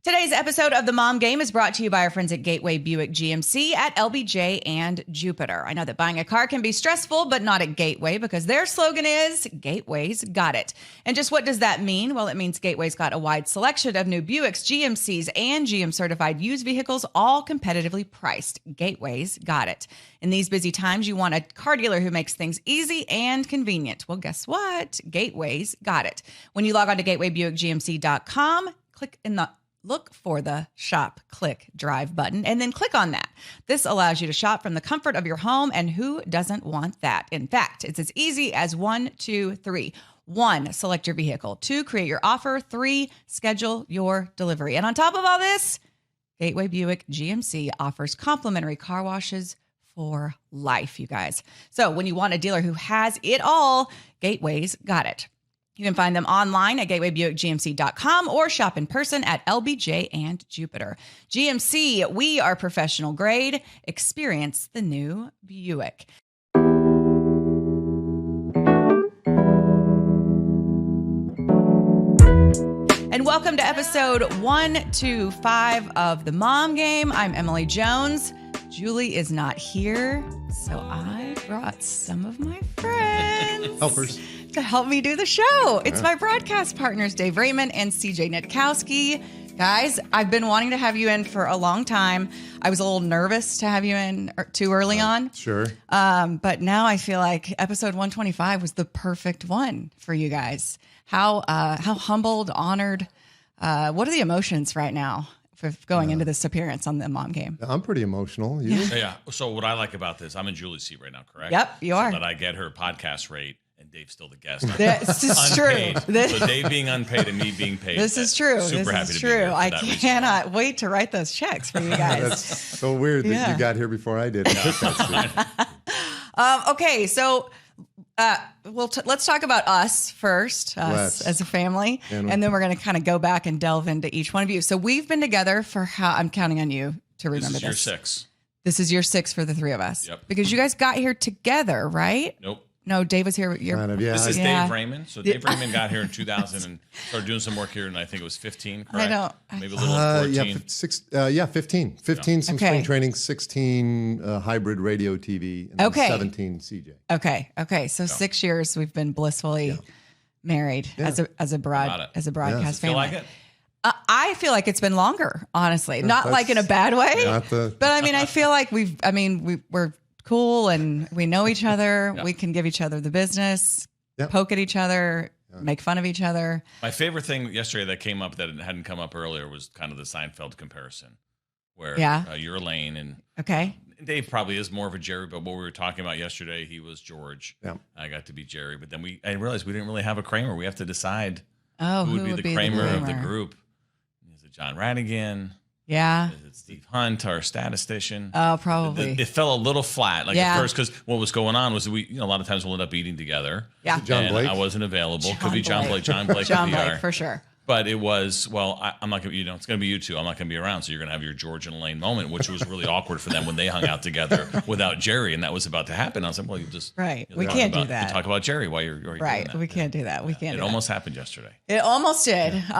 Today's episode of The Mom Game is brought to you by our friends at Gateway Buick GMC at LBJ and Jupiter. I know that buying a car can be stressful, but not at Gateway because their slogan is Gateway's got it. And just what does that mean? Well, it means Gateway's got a wide selection of new Buicks, GMCs, and GM certified used vehicles, all competitively priced. Gateway's got it. In these busy times, you want a car dealer who makes things easy and convenient. Well, guess what? Gateway's got it. When you log on to gatewaybuickgmc.com, look for the shop, click, drive button, and then click on that. This allows you to shop from the comfort of your home, and who doesn't want that? In fact, it's as easy as 1, 2, 3. 1, select your vehicle. 2, create your offer. 3, schedule your delivery. And on top of all this, Gateway Buick GMC offers complimentary car washes for life, you guys. So when you want a dealer who has it all, Gateway's got it. You can find them online at gatewaybuickgmc.com or shop in person at LBJ and Jupiter. GMC, we are professional grade. Experience the new Buick. And welcome to episode 125 of The Mom Game. I'm Emily Jones. Julie is not here, so I brought some of my friends. Helpers. To help me do the show. It's my broadcast partners, Dave Raymond and CJ Nitkowski. Guys, I've been wanting to have you in for a long time. I was a little nervous to have you in too early on. Sure. But now I feel like episode 125 was the perfect one for you guys. How humbled, honored. What are the emotions right now for going into this appearance on the Mom Game? I'm pretty emotional. You? Yeah. So what I like about this, I'm in Julie's seat right now, correct? Yep, you are. So that I get her podcast rate. And Dave's still the guest. This is true. So Dave being unpaid and me being paid. This is true. Super happy this is to true. be here. I cannot wait to write those checks for you guys. That's so weird that you got here before I did. Okay, so let's talk about us first, us as a family, and then we're going to kind of go back and delve into each one of you. So we've been together for I'm counting on you to remember this. This is your 6. This is your 6 for the 3 of us. Yep. Because you guys got here together, right? Nope. No, Dave was here. This is Dave Raymond. So Dave Raymond got here in 2000 and started doing some work here, and I think it was 15, correct? Maybe a little 14. 15. 15 some spring training, 16 hybrid radio, TV, and then 17 CJ. Okay. So 6 years we've been blissfully married as a broadcast family. Feel like it? I feel like it's been longer, honestly. Not like in a bad way, but I mean, I feel like we're cool and we know each other. We can give each other the business, poke at each other, make fun of each other. My favorite thing yesterday that came up that it hadn't come up earlier was kind of the Seinfeld comparison, where you're Elaine and Dave probably is more of a Jerry, but what we were talking about yesterday, he was George. Yeah. I got to be Jerry, but then I realized we didn't really have a Kramer. We have to decide who would be the Kramer of the group. Is it John Radigan? Yeah. Is it Steve Hunt, our statistician? Oh, probably. It fell a little flat, at first, because what was going on was a lot of times we'll end up eating together. Yeah. John Blake. I wasn't available. Could be John Blake. John Blake. John Blake for sure. But it was, I'm not going to, it's going to be you two. I'm not going to be around. So you're going to have your George and Elaine moment, which was really awkward for them when they hung out together without Jerry. And that was about to happen. I was like, well, you just. Right. We can't do that. You talk about Jerry while you're doing that. We can't do that. We can't. It almost happened yesterday. It almost did. Yeah.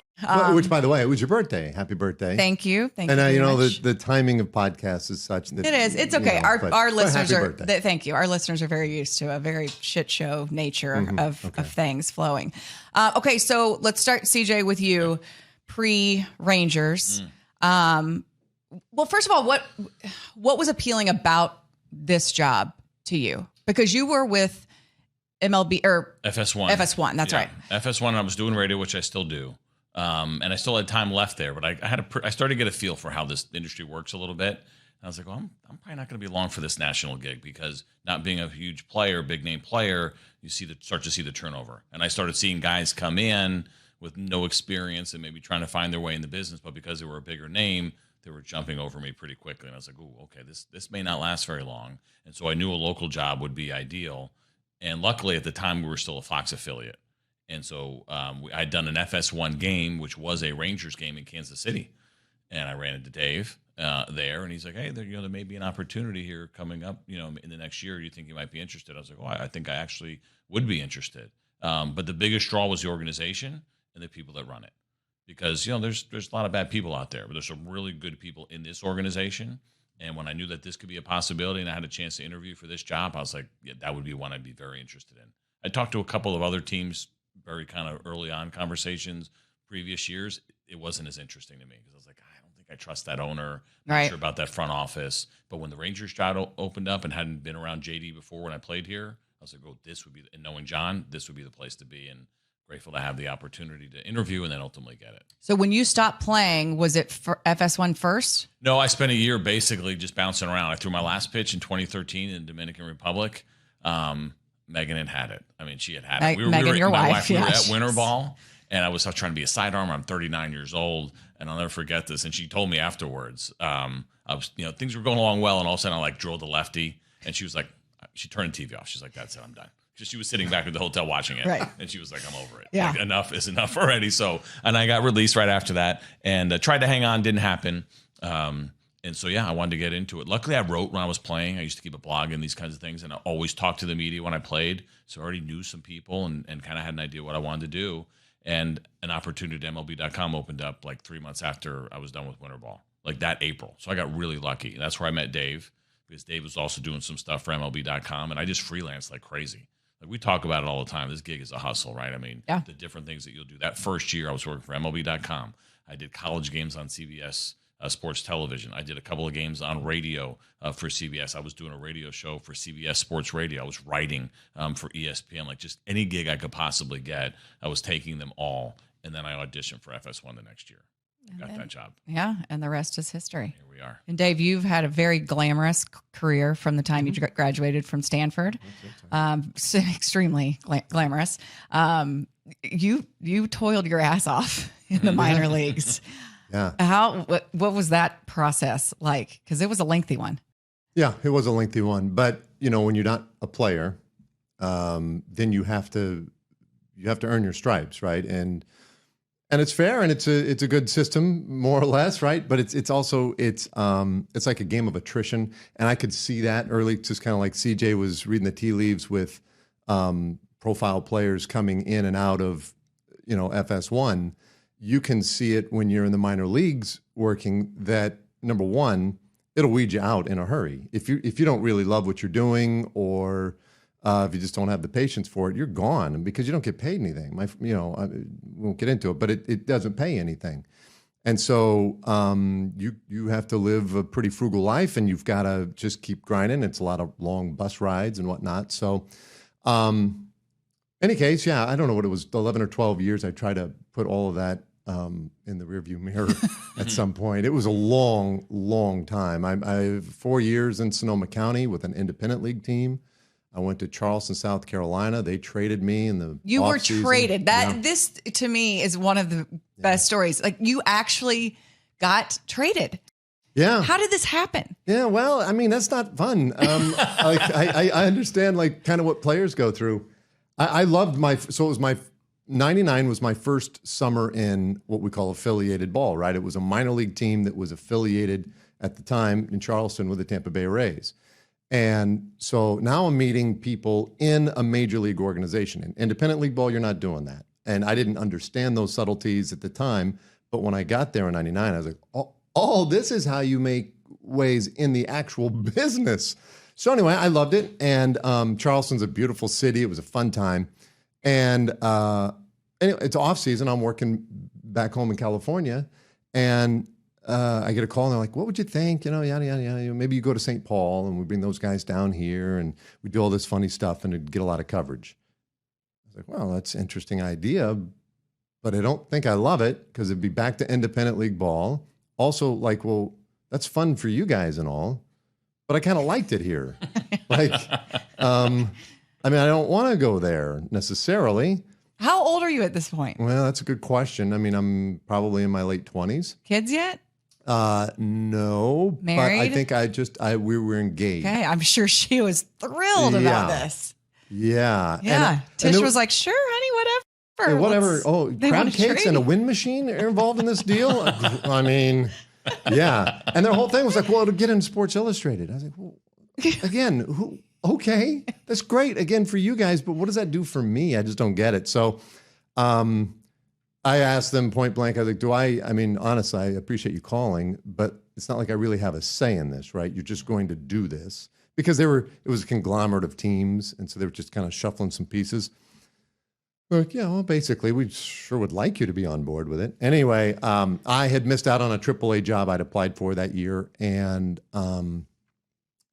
Which, by the way, it was your birthday. Happy birthday. Thank you. Thank you. And the timing of podcasts is such that it is. It's okay. Our listeners are. Thank you. Our listeners are very used to a very shit show nature of things flowing. Okay, so let's start, CJ, with you. Pre-Rangers. Well, first of all, what was appealing about this job to you? Because you were with MLB or FS1. FS1, that's right. FS1, I was doing radio, which I still do. And I still had time left there, but I started to get a feel for how this industry works a little bit. And I was like, well, I'm probably not going to be long for this national gig because not being a huge player, big name player, you start to see the turnover. And I started seeing guys come in with no experience and maybe trying to find their way in the business, but because they were a bigger name, they were jumping over me pretty quickly. And I was like, oh, okay, this may not last very long. And so I knew a local job would be ideal. And luckily at the time we were still a Fox affiliate. And so I'd done an FS1 game, which was a Rangers game in Kansas City. And I ran into Dave there, and he's like, hey, there may be an opportunity here coming up, in the next year. Do you think you might be interested? I was like, oh, I think I actually would be interested. But the biggest draw was the organization and the people that run it. because, you know, there's a lot of bad people out there, but there's some really good people in this organization. And when I knew that this could be a possibility and I had a chance to interview for this job, I was like, yeah, that would be one I'd be very interested in. I talked to a couple of other teams, very kind of early on conversations, previous years. It wasn't as interesting to me because I was like, I don't think I trust that owner. I'm not sure about that front office. But when the Rangers job opened up and hadn't been around JD before when I played here, I was like, oh, this would be, and knowing John, this would be the place to be. And grateful to have the opportunity to interview and then ultimately get it. So when you stopped playing, was it for FS1 first? No, I spent a year basically just bouncing around. I threw my last pitch in 2013 in the Dominican Republic. Megan had it. I mean, she had it. Megan, your wife. We were at winter ball, and I was trying to be a sidearm. I'm 39 years old, and I'll never forget this. And she told me afterwards, I was, you know, things were going along well, and all of a sudden I like drilled the lefty, and she was like, she turned the TV off. She's like, that's it, I'm done. Because she was sitting back at the hotel watching it, and she was like, I'm over it. Yeah. Like, enough is enough already. So, and I got released right after that, and tried to hang on, didn't happen. And so, yeah, I wanted to get into it. Luckily, I wrote when I was playing. I used to keep a blog and these kinds of things, and I always talked to the media when I played. So I already knew some people and kind of had an idea what I wanted to do. And an opportunity at MLB.com opened up like 3 months after I was done with winter ball, like that April. So I got really lucky. That's where I met Dave, because Dave was also doing some stuff for MLB.com, and I just freelanced like crazy. Like we talk about it all the time. This gig is a hustle, right? I mean, the different things that you'll do. That first year I was working for MLB.com. I did college games on CBS Sports Television. I did a couple of games on radio for CBS. I was doing a radio show for CBS Sports Radio. I was writing for ESPN. Like just any gig I could possibly get, I was taking them all. And then I auditioned for FS1 the next year. Got that job. Yeah, and the rest is history. Here we are. And Dave, you've had a very glamorous career from the time you graduated from Stanford. Extremely glamorous. You toiled your ass off in the minor leagues. Yeah. What was that process like? Because it was a lengthy one. Yeah, it was a lengthy one. But you know, when you're not a player, then you have to earn your stripes, right? And it's fair, and it's a good system, more or less, right? But it's also like a game of attrition, and I could see that early, just kind of like CJ was reading the tea leaves with profile players coming in and out of, you know, FS1. You can see it when you're in the minor leagues working that, number one, it'll weed you out in a hurry. If you don't really love what you're doing, or if you just don't have the patience for it, you're gone because you don't get paid anything. We won't get into it, but it doesn't pay anything. And so you have to live a pretty frugal life, and you've got to just keep grinding. It's a lot of long bus rides and whatnot. So any case, yeah, I don't know what it was, 11 or 12 years. I tried to put all of that in the rearview mirror at some point. It was a long, long time. I 4 years in Sonoma County with an independent league team. I went to Charleston, South Carolina. They traded me in the You were off-season. traded. This to me is one of the best stories. Like you actually got traded. Yeah. How did this happen? Yeah. Well, I mean, that's not fun. I understand like kind of what players go through. I loved so it was my 99 was my first summer in what we call affiliated ball, right? It was a minor league team that was affiliated at the time in Charleston with the Tampa Bay Rays. And so now I'm meeting people in a major league organization. In independent league ball, you're not doing that. And I didn't understand those subtleties at the time. But when I got there in 99, I was like, oh, this is how you make ways in the actual business. So anyway, I loved it. And Charleston's a beautiful city. It was a fun time. And anyway, it's off season. I'm working back home in California, and I get a call, and they're like, "What would you think? You know, yada yada yada. Maybe you go to St. Paul, and we bring those guys down here, and we do all this funny stuff, and it'd get a lot of coverage." I was like, "Well, that's an interesting idea, but I don't think I love it because it'd be back to independent league ball. Also, like, well, that's fun for you guys and all, but I kind of liked it here. Like, I mean, I don't want to go there necessarily." How old are you at this point? Well, that's a good question. I mean, I'm probably in my late 20s. Kids yet? No. Married? But I think we were engaged. Okay, I'm sure she was thrilled about this. Yeah. Yeah. Tish was like, "Sure, honey, whatever." Yeah, whatever. Crab cakes and a wind machine are involved in this deal? I mean, yeah. And their whole thing was like, well, to get in Sports Illustrated. I was like, well, again, who? Okay, that's great again for you guys, but what does that do for me? I just don't get it. So, I asked them point blank, I was like, I mean, honestly, I appreciate you calling, but it's not like I really have a say in this, right? You're just going to do this. Because it was a conglomerate of teams, and so they were just kind of shuffling some pieces. Like, yeah, well, basically, we sure would like you to be on board with it. Anyway, I had missed out on a AAA job I'd applied for that year, and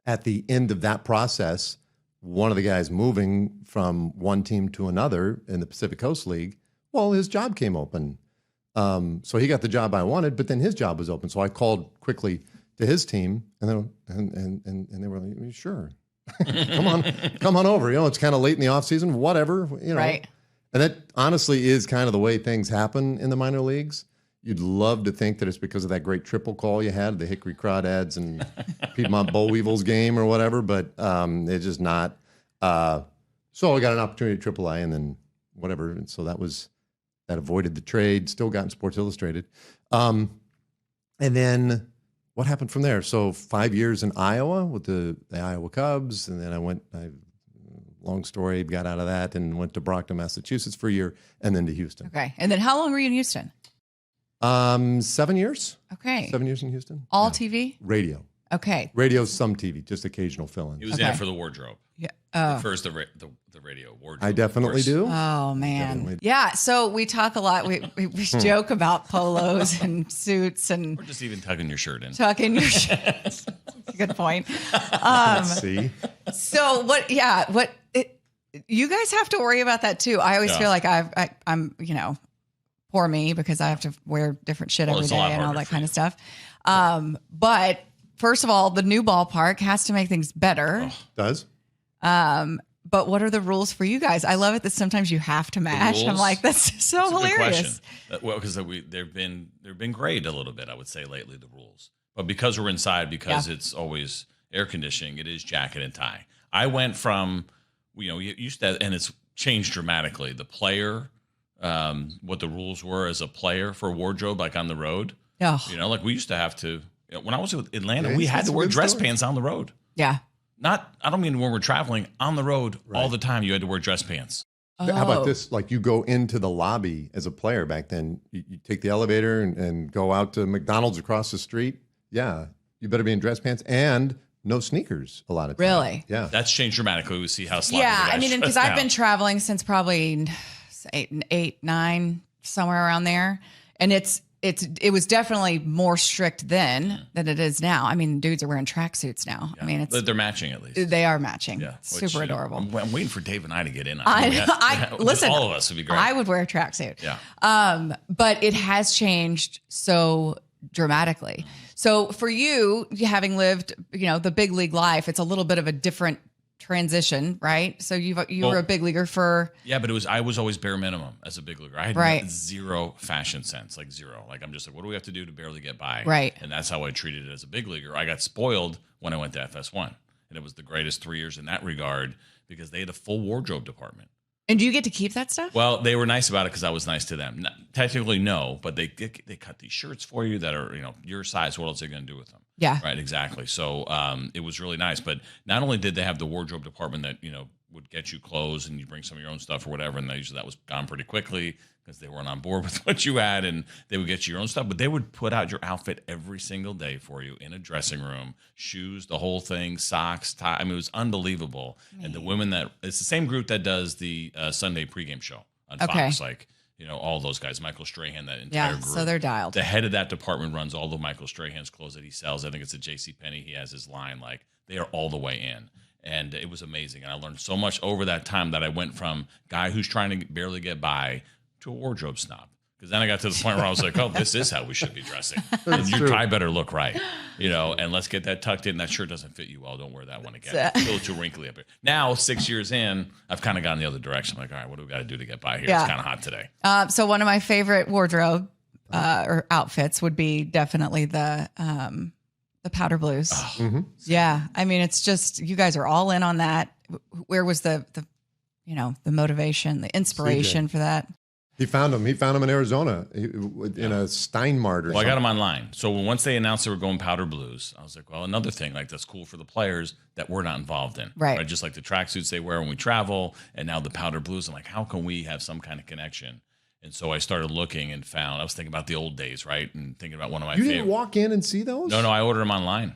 at the end of that process, one of the guys moving from one team to another in the Pacific Coast League, well, his job came open. So he got the job I wanted, but then his job was open. So I called quickly to his team, and they were like, sure, come on over. You know, it's kind of late in the off season, whatever. You know, Right. And that honestly is kind of the way things happen in the minor leagues. You'd love to think that it's because of that great triple call you had, the Hickory Crawdads and Piedmont Boll Weevils game or whatever, but it's just not. So I got an opportunity at AAA, and then whatever. And so that avoided the trade. Still got in Sports Illustrated, and then. What happened from there? So 5 years in Iowa with the Iowa Cubs, and then long story, got out of that and went to Brockton, Massachusetts for a year, and then to Houston. Okay. And then how long were you in Houston? 7 years. Okay. 7 years in Houston. All TV? Radio. Okay. Radio, some TV, just occasional fill-ins. He was in it for the wardrobe. Yeah. Refers to the radio wardrobe. I definitely do. Oh man. Definitely. Yeah. So we talk a lot. We joke about polos and suits and Or just even tucking your shirt in. tucking your shirts. Good point. See, So what? Yeah. You guys have to worry about that too. I always Yeah. feel like I'm poor me because I have to wear different shit every it's a day lot and all harder that for kind you. of stuff. But first of all, the new ballpark has to make things better. does. But what are the rules for you guys? I love it that sometimes you have to match. I'm rules? like, that's so That's a good hilarious. question. Well, because they've been great a little bit, I would say lately, the rules. But because we're inside, because it's always air conditioning, it is jacket and tie. I went from, you used to, and it's changed dramatically. The player, what the rules were as a player for wardrobe, like on the road. Oh, Like we used to have to. When I was with Atlanta, Yeah, we had that's to a wear good dress story. pants on the road. yeah. I don't mean when we're traveling on the road all Right. the time. You had to wear dress pants. How Oh. about this? Like you go into the lobby as a player back then. You take the elevator and go out to McDonald's across the street. Yeah, you better be in dress pants and no sneakers a lot of times. Really? Yeah. That's changed dramatically. We see how sloppy Yeah, the I guys mean, because dress I've now. been traveling since probably eight, nine, somewhere around there, and it was definitely more strict then than it is now. I mean, dudes are wearing tracksuits now. I mean, But they're matching at least. they are matching. Yeah, Super adorable. I'm waiting for Dave and I to get in on I it. listen. All of us would be great. I would wear a tracksuit. Yeah. But it has changed so dramatically. So for you, having lived, the big league life, it's a little bit of a different transition, right? So you were a big leaguer for Yeah, but I was always bare minimum as a big leaguer. I had Right. zero fashion sense, like zero. Like I'm just like, what do we have to do to barely get by? Right. And that's how I treated it as a big leaguer. I got spoiled when I went to FS1, and it was the greatest 3 years in that regard because they had a full wardrobe department. And do you get to keep that stuff? Well, they were nice about it because I was nice to them. Technically, no, but they cut these shirts for you that are your size. What else are they going to do with them? Yeah. Right. Exactly. So it was really nice. But not only did they have the wardrobe department that would get you clothes and you bring some of your own stuff or whatever, and usually that was gone pretty quickly because they weren't on board with what you had, and they would get you your own stuff. But they would put out your outfit every single day for you in a dressing room, shoes, the whole thing, socks, tie. I mean, it was unbelievable. And the women it's the same group that does the Sunday pregame show on Fox, like all those guys, Michael Strahan, that entire group. So they're dialed. The head of that department runs all the Michael Strahan's clothes that he sells. I think it's a JCPenney. He has his line. Like, they are all the way in. And it was amazing. And I learned so much over that time that I went from guy who's trying to barely get by to a wardrobe snob. Because then I got to the point where I was like, oh, this is how we should be dressing. And your tie better look right. And let's get that tucked in. That shirt doesn't fit you well. Don't wear that one again. It's a little too wrinkly up here. Now, 6 years in, I've kind of gone the other direction. I'm like, all right, what do we got to do to get by here? Yeah. It's kind of hot today. So one of my favorite wardrobe or outfits would be definitely the powder blues. Mhm. Yeah, I mean, it's just you guys are all in on that. Where was the motivation, the inspiration for that? He found him. He found him in Arizona in a Steinmart or Well, I something. got them online. So once they announced they were going powder blues, I was like, well, another thing like that's cool for the players that we're not involved in. Right. Just like the tracksuits they wear when we travel, and now the powder blues. I'm like, how can we have some kind of connection? And so I started looking and found, I was thinking about the old days, right? And thinking about one of my You favorite. didn't walk in and see those? No, I ordered them online.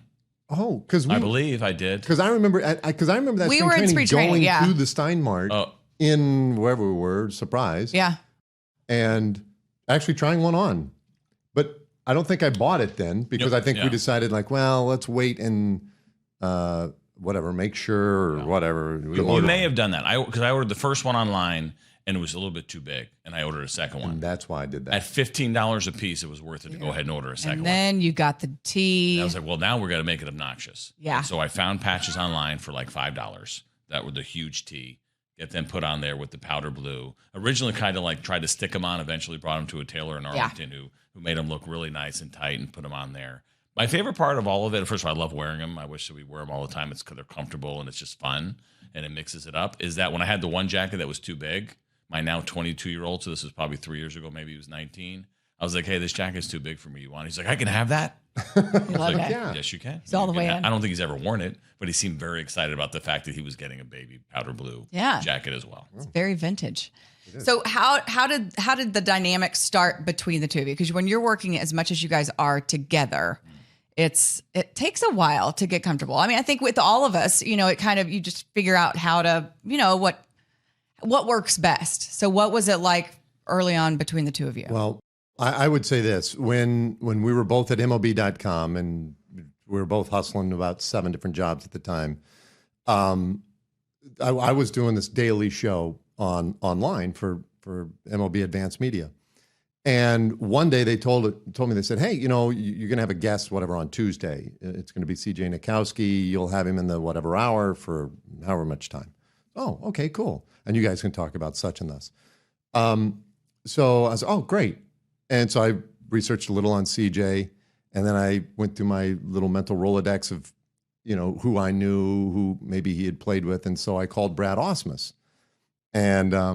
Oh, because I believe I did. Because I remember that We spring were in training spring training, going yeah. to the Steinmart in wherever we were, Surprise. Yeah. And actually trying one on. But I don't think I bought it then because I think we decided like, well, let's wait and whatever, make sure or whatever. You may have done that. Because I ordered the first one online and it was a little bit too big. And I ordered a second one. And that's why I did that. At $15 a piece, it was worth it to go ahead and order a second And one. then you got the tea. And I was like, well, now we're going to make it obnoxious. Yeah. And so I found patches online for like $5 that were the huge tea. Get them put on there with the powder blue. Originally kind of like tried to stick them on, eventually brought them to a tailor in Arlington who made them look really nice and tight and put them on there. My favorite part of all of it, first of all, I love wearing them. I wish that we wear them all the time. It's because they're comfortable and it's just fun and it mixes it up. Is that when I had the one jacket that was too big, my now 22-year-old, so this was probably 3 years ago, maybe he was 19. I was like, hey, this jacket's too big for me. You want it? He's like, I can have that? You love like, it. yeah. Yes, you can. It's all the way in. I don't think he's ever worn it, but he seemed very excited about the fact that he was getting a baby powder blue jacket as well. It's very vintage. So how did the dynamic start between the two of you? Because when you're working as much as you guys are together, it takes a while to get comfortable. I mean, I think with all of us, it kind of, you just figure out how to, what works best. So what was it like early on between the two of you? Well, I would say this. When we were both at MLB.com and we were both hustling about 7 different jobs at the time, I was doing this daily show online for MLB Advanced Media. And one day they told me, they said, hey, you're going to have a guest, whatever, on Tuesday. It's going to be CJ Nitkowski. You'll have him in the whatever hour for however much time. Oh, okay, cool. And you guys can talk about such and thus. So I was, oh, great. And so I researched a little on CJ, and then I went through my little mental Rolodex of, who I knew, who maybe he had played with. And so I called Brad Osmus. And I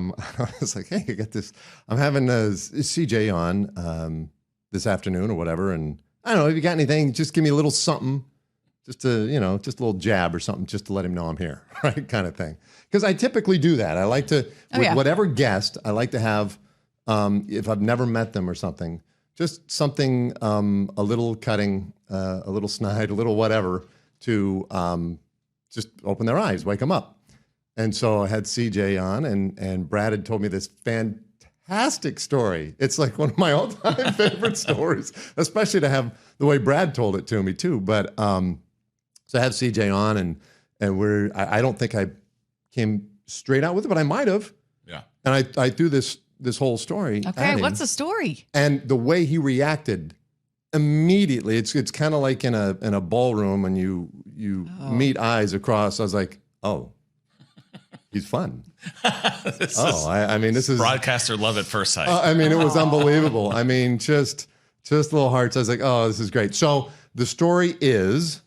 was like, hey, I got this. I'm having CJ on this afternoon or whatever. And I don't know, if you got anything, just give me a little something, just to, just a little jab or something, just to let him know I'm here, right? Kind of thing. Because I typically do that. I like to, whatever guest, I like to have, if I've never met them or something, just something, a little cutting, a little snide, a little whatever to just open their eyes, wake them up. And so I had CJ on, and Brad had told me this fantastic story. It's like one of my all-time favorite stories, especially to have the way Brad told it to me too. But so I have CJ on, and I don't think I came straight out with it, but I might have. Yeah. And I threw this whole story. Okay, what's the story? And the way he reacted immediately, it's kind of like in a ballroom and you meet eyes across. I was like, oh. He's fun. I mean, this is broadcaster love at first sight. I mean, it was unbelievable. I mean, just little hearts. I was like, oh, this is great. So the story is,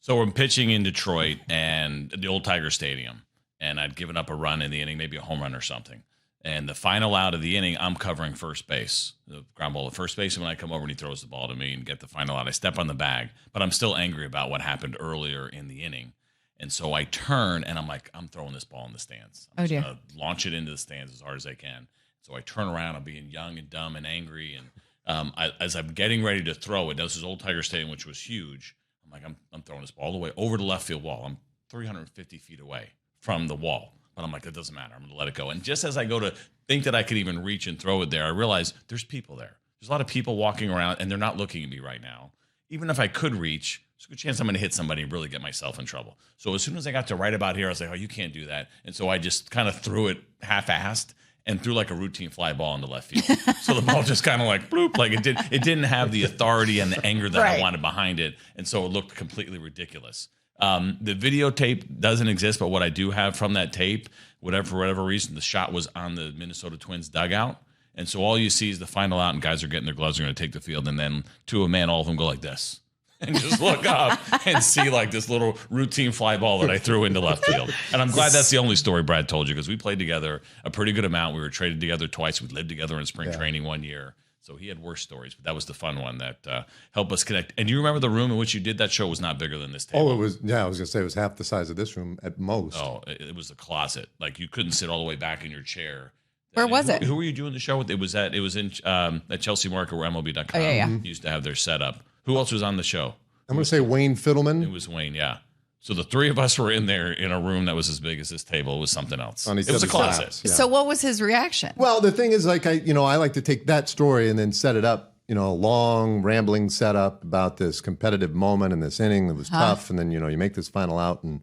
so we're pitching in Detroit and the old Tiger Stadium, and I'd given up a run in the inning, maybe a home run or something. And the final out of the inning, I'm covering first base, the ground ball at first base. And when I come over and he throws the ball to me and get the final out, I step on the bag, but I'm still angry about what happened earlier in the inning. And so I turn and I'm like, I'm throwing this ball in the stands. I'm just gonna launch it into the stands as hard as I can. So I turn around, I'm being young and dumb and angry. And as I'm getting ready to throw it, this is Old Tiger Stadium, which was huge. I'm like, I'm throwing this ball away over the left field wall. I'm 350 feet away from the wall. But I'm like, it doesn't matter. I'm going to let it go. And just as I go to think that I could even reach and throw it there, I realize there's people there. There's a lot of people walking around, and they're not looking at me right now. Even if I could reach, there's a good chance I'm going to hit somebody and really get myself in trouble. So as soon as I got to right about here, I was like, oh, you can't do that. And so I just kind of threw it half-assed and threw like a routine fly ball into left field. So the ball just kind of like bloop, like it didn't have the authority and the anger that I wanted behind it. And so it looked completely ridiculous. The videotape doesn't exist, but what I do have from that tape, for whatever reason, the shot was on the Minnesota Twins dugout. And so all you see is the final out, and guys are getting their gloves, are going to take the field. And then to a man, all of them go like this and just look up and see like this little routine fly ball that I threw into left field. And I'm glad that's the only story Brad told you, because we played together a pretty good amount. We were traded together twice. We lived together in spring training one year. So he had worse stories, but that was the fun one that helped us connect. And do you remember the room in which you did that show was not bigger than this table? Oh, it was, I was going to say it was half the size of this room at most. Oh, it was a closet. Like you couldn't sit all the way back in your chair. Where was it? Who were you doing the show with? It was in at Chelsea Market where MLB.com Oh, yeah. used to have their setup. Who else was on the show? I'm going to say Wayne Fiddleman. It was Wayne, yeah. So the three of us were in there in a room that was as big as this table. It was something else. It was a closet. Yeah. So what was his reaction? Well, the thing is, like, I like to take that story and then set it up, a long, rambling setup about this competitive moment in this inning that was tough. And then, you make this final out and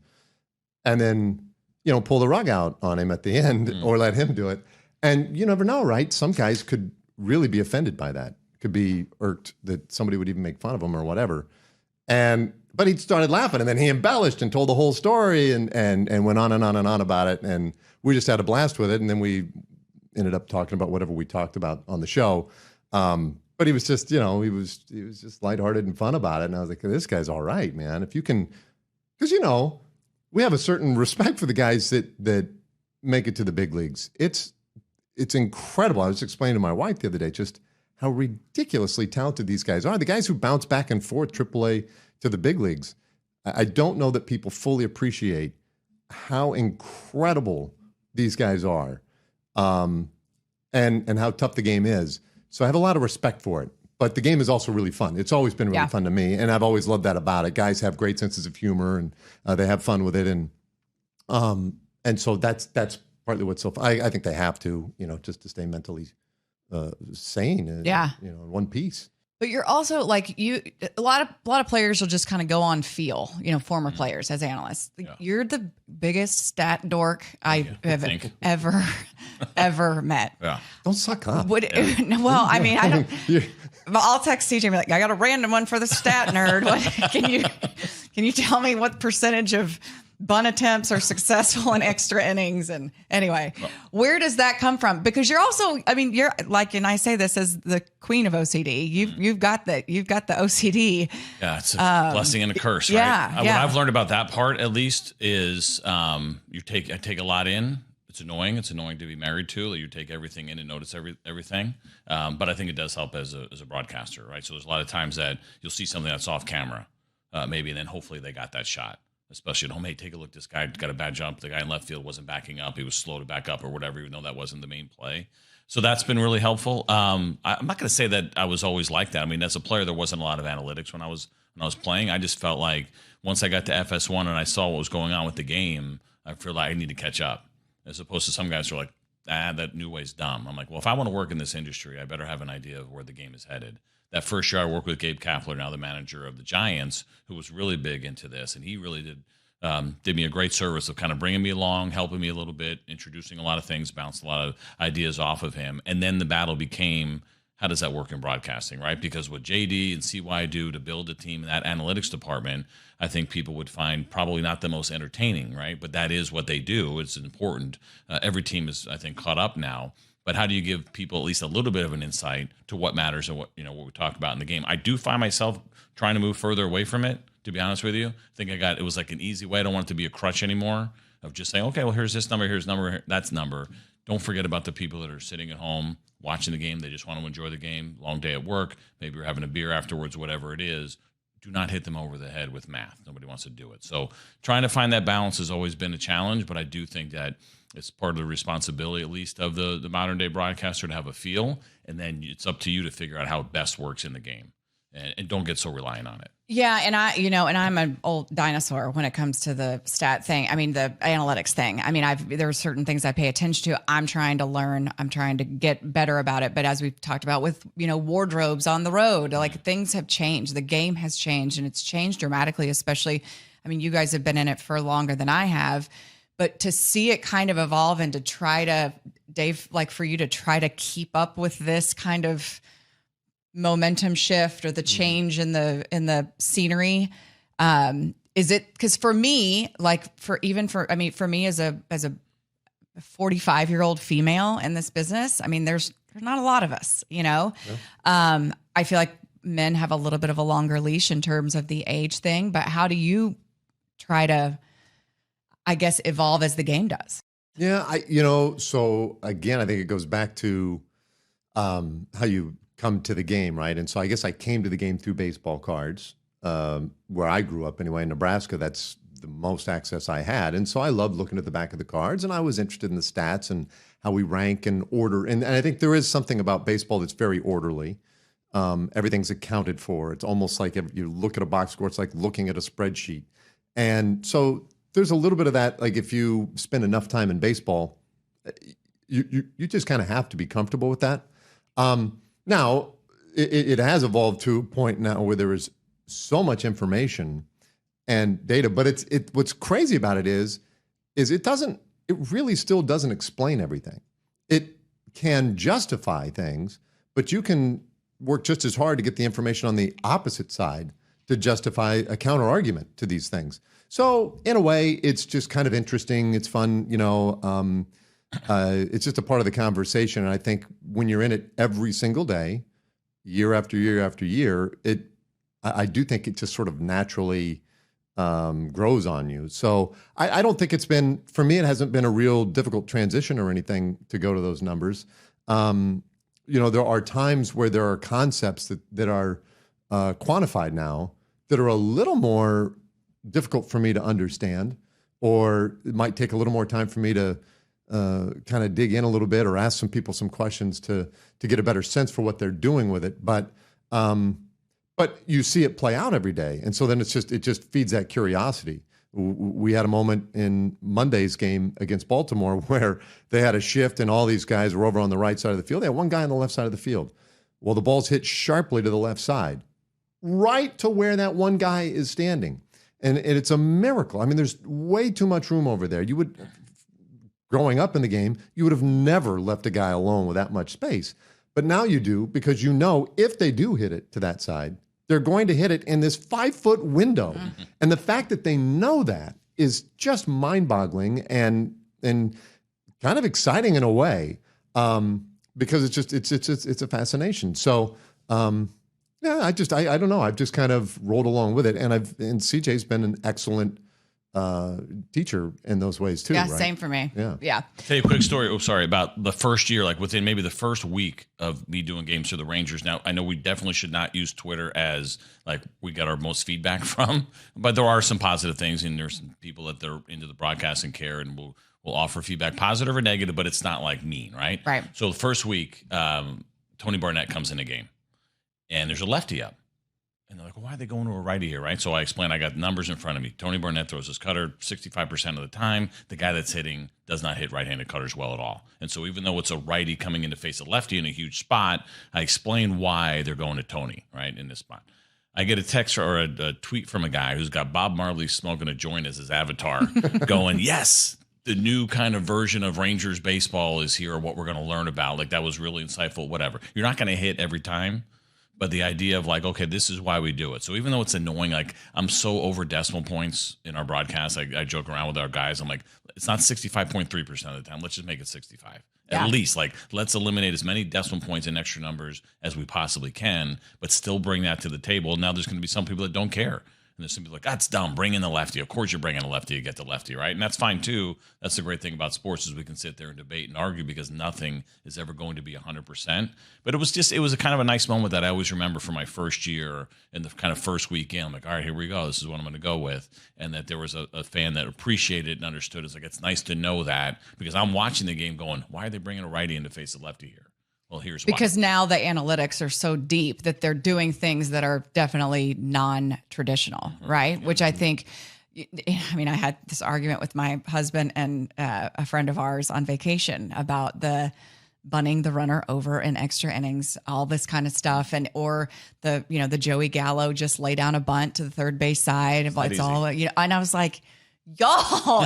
then, pull the rug out on him at the end or let him do it. And you never know, right? Some guys could really be offended by that. Could be irked that somebody would even make fun of him or whatever. But he started laughing, and then he embellished and told the whole story and went on and on and on about it. And we just had a blast with it. And then we ended up talking about whatever we talked about on the show. But he was just, he was just lighthearted and fun about it. And I was like, this guy's all right, man. If you can, because, we have a certain respect for the guys that make it to the big leagues. It's incredible. I was explaining to my wife the other day just how ridiculously talented these guys are. The guys who bounce back and forth AAA to the big leagues. I don't know that people fully appreciate how incredible these guys are, and how tough the game is. So I have a lot of respect for it. But the game is also really fun. It's always been really fun to me, and I've always loved that about it. Guys have great senses of humor, and they have fun with it, and so that's partly what's so fun. I think they have to, just to stay mentally sane. And, in one piece. But you're also like a lot of players will just kind of go on feel, former players as analysts. Yeah. You're the biggest stat dork I have ever met. Yeah. Don't suck up. Well, I mean, I don't. I'll text CJ and be like, I got a random one for the stat nerd. Can you tell me what percentage of bunt attempts are successful in extra innings? And anyway, where does that come from? Because you're also, I mean, you're like, and I say this as the queen of OCD. You've got the OCD. Yeah, it's a blessing and a curse, right? Yeah. What I've learned about that part, at least, is I take a lot in. It's annoying. It's annoying to be married to. You take everything in and notice everything. But I think it does help as a broadcaster, right? So there's a lot of times that you'll see something that's off camera, maybe, and then hopefully they got that shot. Especially at home, hey, take a look. This guy got a bad jump. The guy in left field wasn't backing up. He was slow to back up or whatever, even though that wasn't the main play. So that's been really helpful. I'm not going to say that I was always like that. I mean, as a player, there wasn't a lot of analytics when I was playing. I just felt like once I got to FS1 and I saw what was going on with the game, I feel like I need to catch up. As opposed to some guys who are like, that new way's dumb. I'm like, well, if I want to work in this industry, I better have an idea of where the game is headed. That first year I worked with Gabe Kapler, now the manager of the Giants, who was really big into this. And he really did me a great service of kind of bringing me along, helping me a little bit, introducing a lot of things, bounced a lot of ideas off of him. And then the battle became, how does that work in broadcasting, right? Because what JD and CY do to build a team in that analytics department, I think people would find probably not the most entertaining, right? But that is what they do. It's important. Every team is, I think, caught up now. But how do you give people at least a little bit of an insight to what matters and what we talk about in the game? I do find myself trying to move further away from it, to be honest with you. I think it was like an easy way. I don't want it to be a crutch anymore of just saying, okay, well, here's this number, here's number, that's number. Don't forget about the people that are sitting at home watching the game. They just want to enjoy the game. Long day at work. Maybe you're having a beer afterwards, whatever it is. Do not hit them over the head with math. Nobody wants to do it. So trying to find that balance has always been a challenge, but I do think that it's part of the responsibility, at least, of the modern day broadcaster to have a feel, and then it's up to you to figure out how it best works in the game, and don't get so reliant on it. Yeah, and I'm an old dinosaur when it comes to the stat thing. I mean, the analytics thing. I mean, there are certain things I pay attention to. I'm trying to learn. I'm trying to get better about it. But as we've talked about with, wardrobes on the road, like things have changed. The game has changed, and it's changed dramatically, especially, I mean, you guys have been in it for longer than I have. But to see it kind of evolve and to try to, Dave, like for you to try to keep up with this kind of momentum shift or the change in the scenery, is it, because for me, for me as a 45-year-old female in this business, I mean, there's not a lot of us, Yeah. I feel like men have a little bit of a longer leash in terms of the age thing, but how do you try to, I guess, evolve as the game does? Yeah, so again, I think it goes back to how you come to the game, right? And so I guess I came to the game through baseball cards. where I grew up anyway, in Nebraska, that's the most access I had. And so I loved looking at the back of the cards, and I was interested in the stats and how we rank and order. And I think there is something about baseball that's very orderly. Everything's accounted for. It's almost like if you look at a box score, it's like looking at a spreadsheet. And so there's a little bit of that. Like if you spend enough time in baseball, you just kind of have to be comfortable with that. Now, it has evolved to a point now where there is so much information and data, but what's crazy about it is it really still doesn't explain everything. It can justify things, but you can work just as hard to get the information on the opposite side to justify a counter argument to these things. So in a way, it's just kind of interesting. It's fun, it's just a part of the conversation. And I think when you're in it every single day, year after year after year, I do think it just sort of naturally grows on you. So I don't think for me, it hasn't been a real difficult transition or anything to go to those numbers. There are times where there are concepts that are quantified now that are a little more difficult for me to understand, or it might take a little more time for me to kind of dig in a little bit or ask some people some questions to get a better sense for what they're doing with it. But you see it play out every day. And so then it just feeds that curiosity. We had a moment in Monday's game against Baltimore where they had a shift and all these guys were over on the right side of the field. They had one guy on the left side of the field. Well, the ball's hit sharply to the left side, right to where that one guy is standing. And it's a miracle. I mean, there's way too much room over there. Growing up in the game, you would have never left a guy alone with that much space. But now you do, because if they do hit it to that side, they're going to hit it in this 5-foot window. Mm-hmm. And the fact that they know that is just mind-boggling and kind of exciting in a way, because it's a fascination. So I don't know. I've just kind of rolled along with it, and CJ's been an excellent teacher in those ways too. Yeah, right? Same for me. Yeah. Tell you a quick story. About the first year, like within maybe the first week of me doing games for the Rangers. Now, I know we definitely should not use Twitter as like we got our most feedback from, but there are some positive things, and there's some people that they're into the broadcast and care, and will offer feedback, positive or negative, but it's not like mean, right? Right. So the first week, Tony Barnett comes in the game, and there's a lefty up. And they're like, well, why are they going to a righty here, right? So I explain, I got numbers in front of me. Tony Barnett throws his cutter 65% of the time. The guy that's hitting does not hit right-handed cutters well at all. And so even though it's a righty coming in to face a lefty in a huge spot, I explain why they're going to Tony, right, in this spot. I get a text or a tweet from a guy who's got Bob Marley smoking a joint as his avatar going, yes, the new kind of version of Rangers baseball is here, what we're going to learn about. Like, that was really insightful, whatever. You're not going to hit every time. But the idea of like, okay, this is why we do it. So even though it's annoying, like I'm so over decimal points in our broadcast, I joke around with our guys. I'm like, it's not 65.3% of the time. Let's just make it 65. Yeah. At least, like, let's eliminate as many decimal points and extra numbers as we possibly can, but still bring that to the table. Now there's going to be some people that don't care. And there's some people like, that's dumb, bring in the lefty. Of course you're bringing a lefty, you get the lefty, right? And that's fine too. That's the great thing about sports is we can sit there and debate and argue because nothing is ever going to be 100%. But it was a kind of a nice moment that I always remember from my first year and the kind of first weekend. I'm like, all right, here we go. This is what I'm going to go with. And that there was a fan that appreciated it and understood. It's like, it's nice to know that because I'm watching the game going, why are they bringing a righty in to face a lefty here? Well, here's why. Because now the analytics are so deep that they're doing things that are definitely non-traditional, right? Which I think, I mean, I had this argument with my husband and a friend of ours on vacation about the bunting the runner over in extra innings, all this kind of stuff. Or the Joey Gallo just lay down a bunt to the third base side. It's all, and I was like, y'all,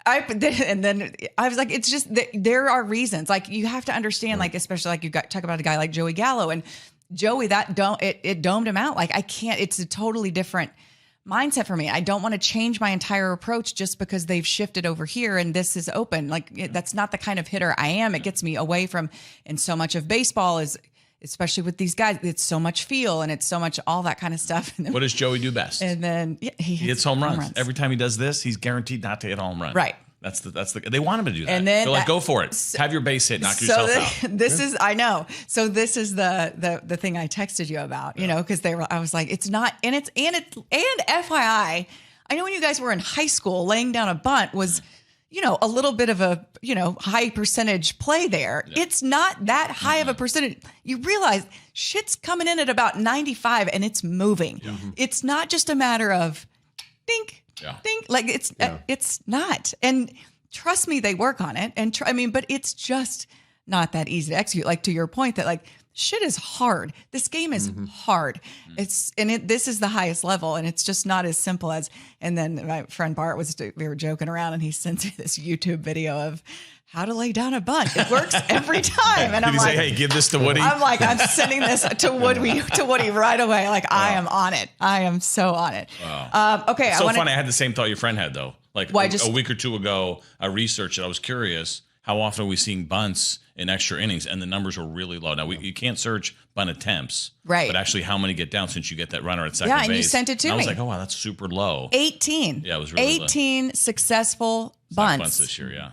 and then I was like, it's just there are reasons. Like you have to understand, like especially like you talk about a guy like Joey Gallo and Joey it domed him out. Like I can't. It's a totally different mindset for me. I don't want to change my entire approach just because they've shifted over here and this is open. Like that's not the kind of hitter I am. It gets me away from. And so much of baseball is. Especially with these guys, it's so much feel and it's so much all that kind of stuff. And then, what does Joey do best? And then he hits home runs. Every time he does this, he's guaranteed not to hit a home run. Right. That's the they want him to do that. And then they're like, go for it. Have your base hit, knock yourself out. This is, I know. So this is the thing I texted you about, you know, because I was like, it's not, and FYI, I know when you guys were in high school, laying down a bunt was, you know, a little bit of a, you know, high percentage play there. Yeah. It's not that high of a percentage. You realize shit's coming in at about 95 and it's moving. Yeah. It's not just a matter of dink. Yeah. Like it's not. And trust me, they work on it. And but it's just not that easy to execute. Like to your point that like shit is hard. This game is hard. This is the highest level, and it's just not as simple as. And then my friend Bart we were joking around, and he sends me this YouTube video of how to lay down a bunt. It works every time. And I'm like, say, hey, give this to Woody? I'm like, I'm sending this to Woody right away. Like, wow. I am on it. I am so on it. Wow. Okay. It's so funny. I had the same thought your friend had, though. Like a week or two ago, I researched it. I was curious, how often are we seeing bunts in extra innings? And the numbers were really low. Now, you can't search bunt attempts. Right. But actually, how many get down since you get that runner at second base? Yeah, and you sent it to me. I was like, oh, wow, that's super low. 18. Yeah, it was really 18 low. Successful bunts this year, yeah.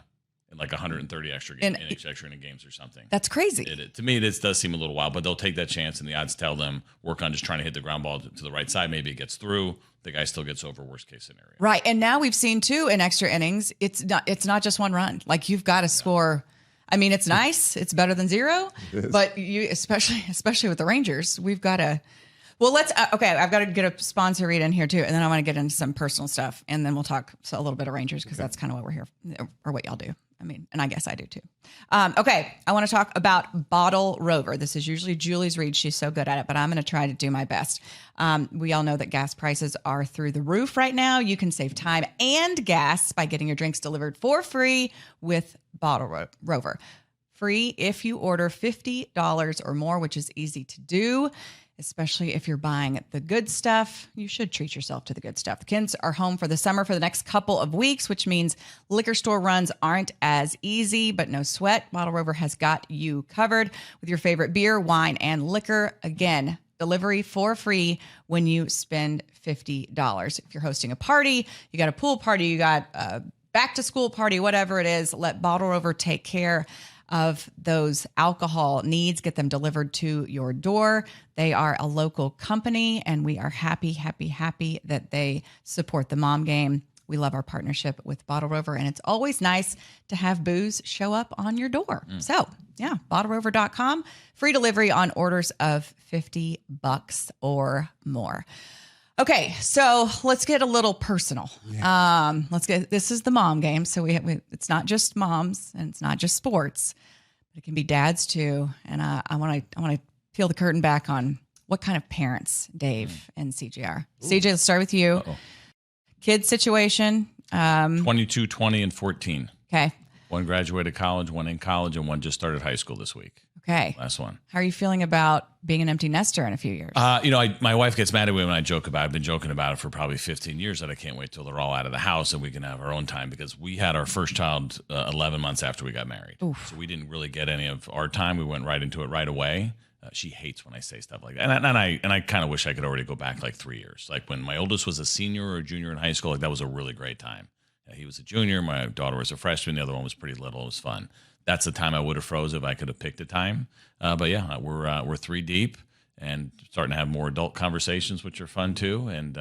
Like 130 extra inning games or something. That's crazy. To me, it does seem a little wild, but they'll take that chance, and the odds tell them work on just trying to hit the ground ball to the right side. Maybe it gets through. The guy still gets over, worst case scenario. Right, and now we've seen too in extra innings. It's not just one run. Like you've got to score. I mean, it's nice. It's better than zero, but you especially with the Rangers, we've got to. Well, let's. Okay, I've got to get a sponsor read in here too, and then I want to get into some personal stuff, and then we'll talk a little bit of Rangers because that's kind of what we're here or what y'all do. I mean, and I guess I do too. Okay, I want to talk about Bottle Rover. This is usually Julie's read. She's so good at it, but I'm going to try to do my best. We all know that gas prices are through the roof right now. You can save time and gas by getting your drinks delivered for free with Bottle Rover. Free if you order $50 or more, which is easy to do. Especially if you're buying the good stuff, you should treat yourself to the good stuff. The kids are home for the summer for the next couple of weeks, which means liquor store runs aren't as easy, but no sweat. Bottle Rover has got you covered with your favorite beer, wine, and liquor. Again, delivery for free when you spend $50. If you're hosting a party, you got a pool party, you got a back to school party, whatever it is, let Bottle Rover take care of those alcohol needs, get them delivered to your door. They are a local company, and we are happy that they support the mom game. We love our partnership with Bottle Rover, and it's always nice to have booze show up on your door. So, yeah, bottlerover.com, free delivery on orders of $50 or more. Okay, so let's get a little personal. Yeah. This is the mom game. So it's not just moms and it's not just sports, but it can be dads too. And I want to peel the curtain back on what kind of parents Dave and CJ are. Ooh. CJ, let's start with you. Uh-oh. Kids situation. 22, 20, and 14. Okay. One graduated college, one in college, and one just started high school this week. Okay. Last one. How are you feeling about being an empty nester in a few years? My wife gets mad at me when I joke about it. I've been joking about it for probably 15 years that I can't wait till they're all out of the house and we can have our own time, because we had our first child 11 months after we got married. Oof. So we didn't really get any of our time. We went right into it right away. She hates when I say stuff like that. And I kind of wish I could already go back like 3 years. Like when my oldest was a senior or a junior in high school, like that was a really great time. He was a junior. My daughter was a freshman. The other one was pretty little. It was fun. That's the time I would have froze if I could have picked a time. But yeah, we're 3 deep and starting to have more adult conversations, which are fun too. And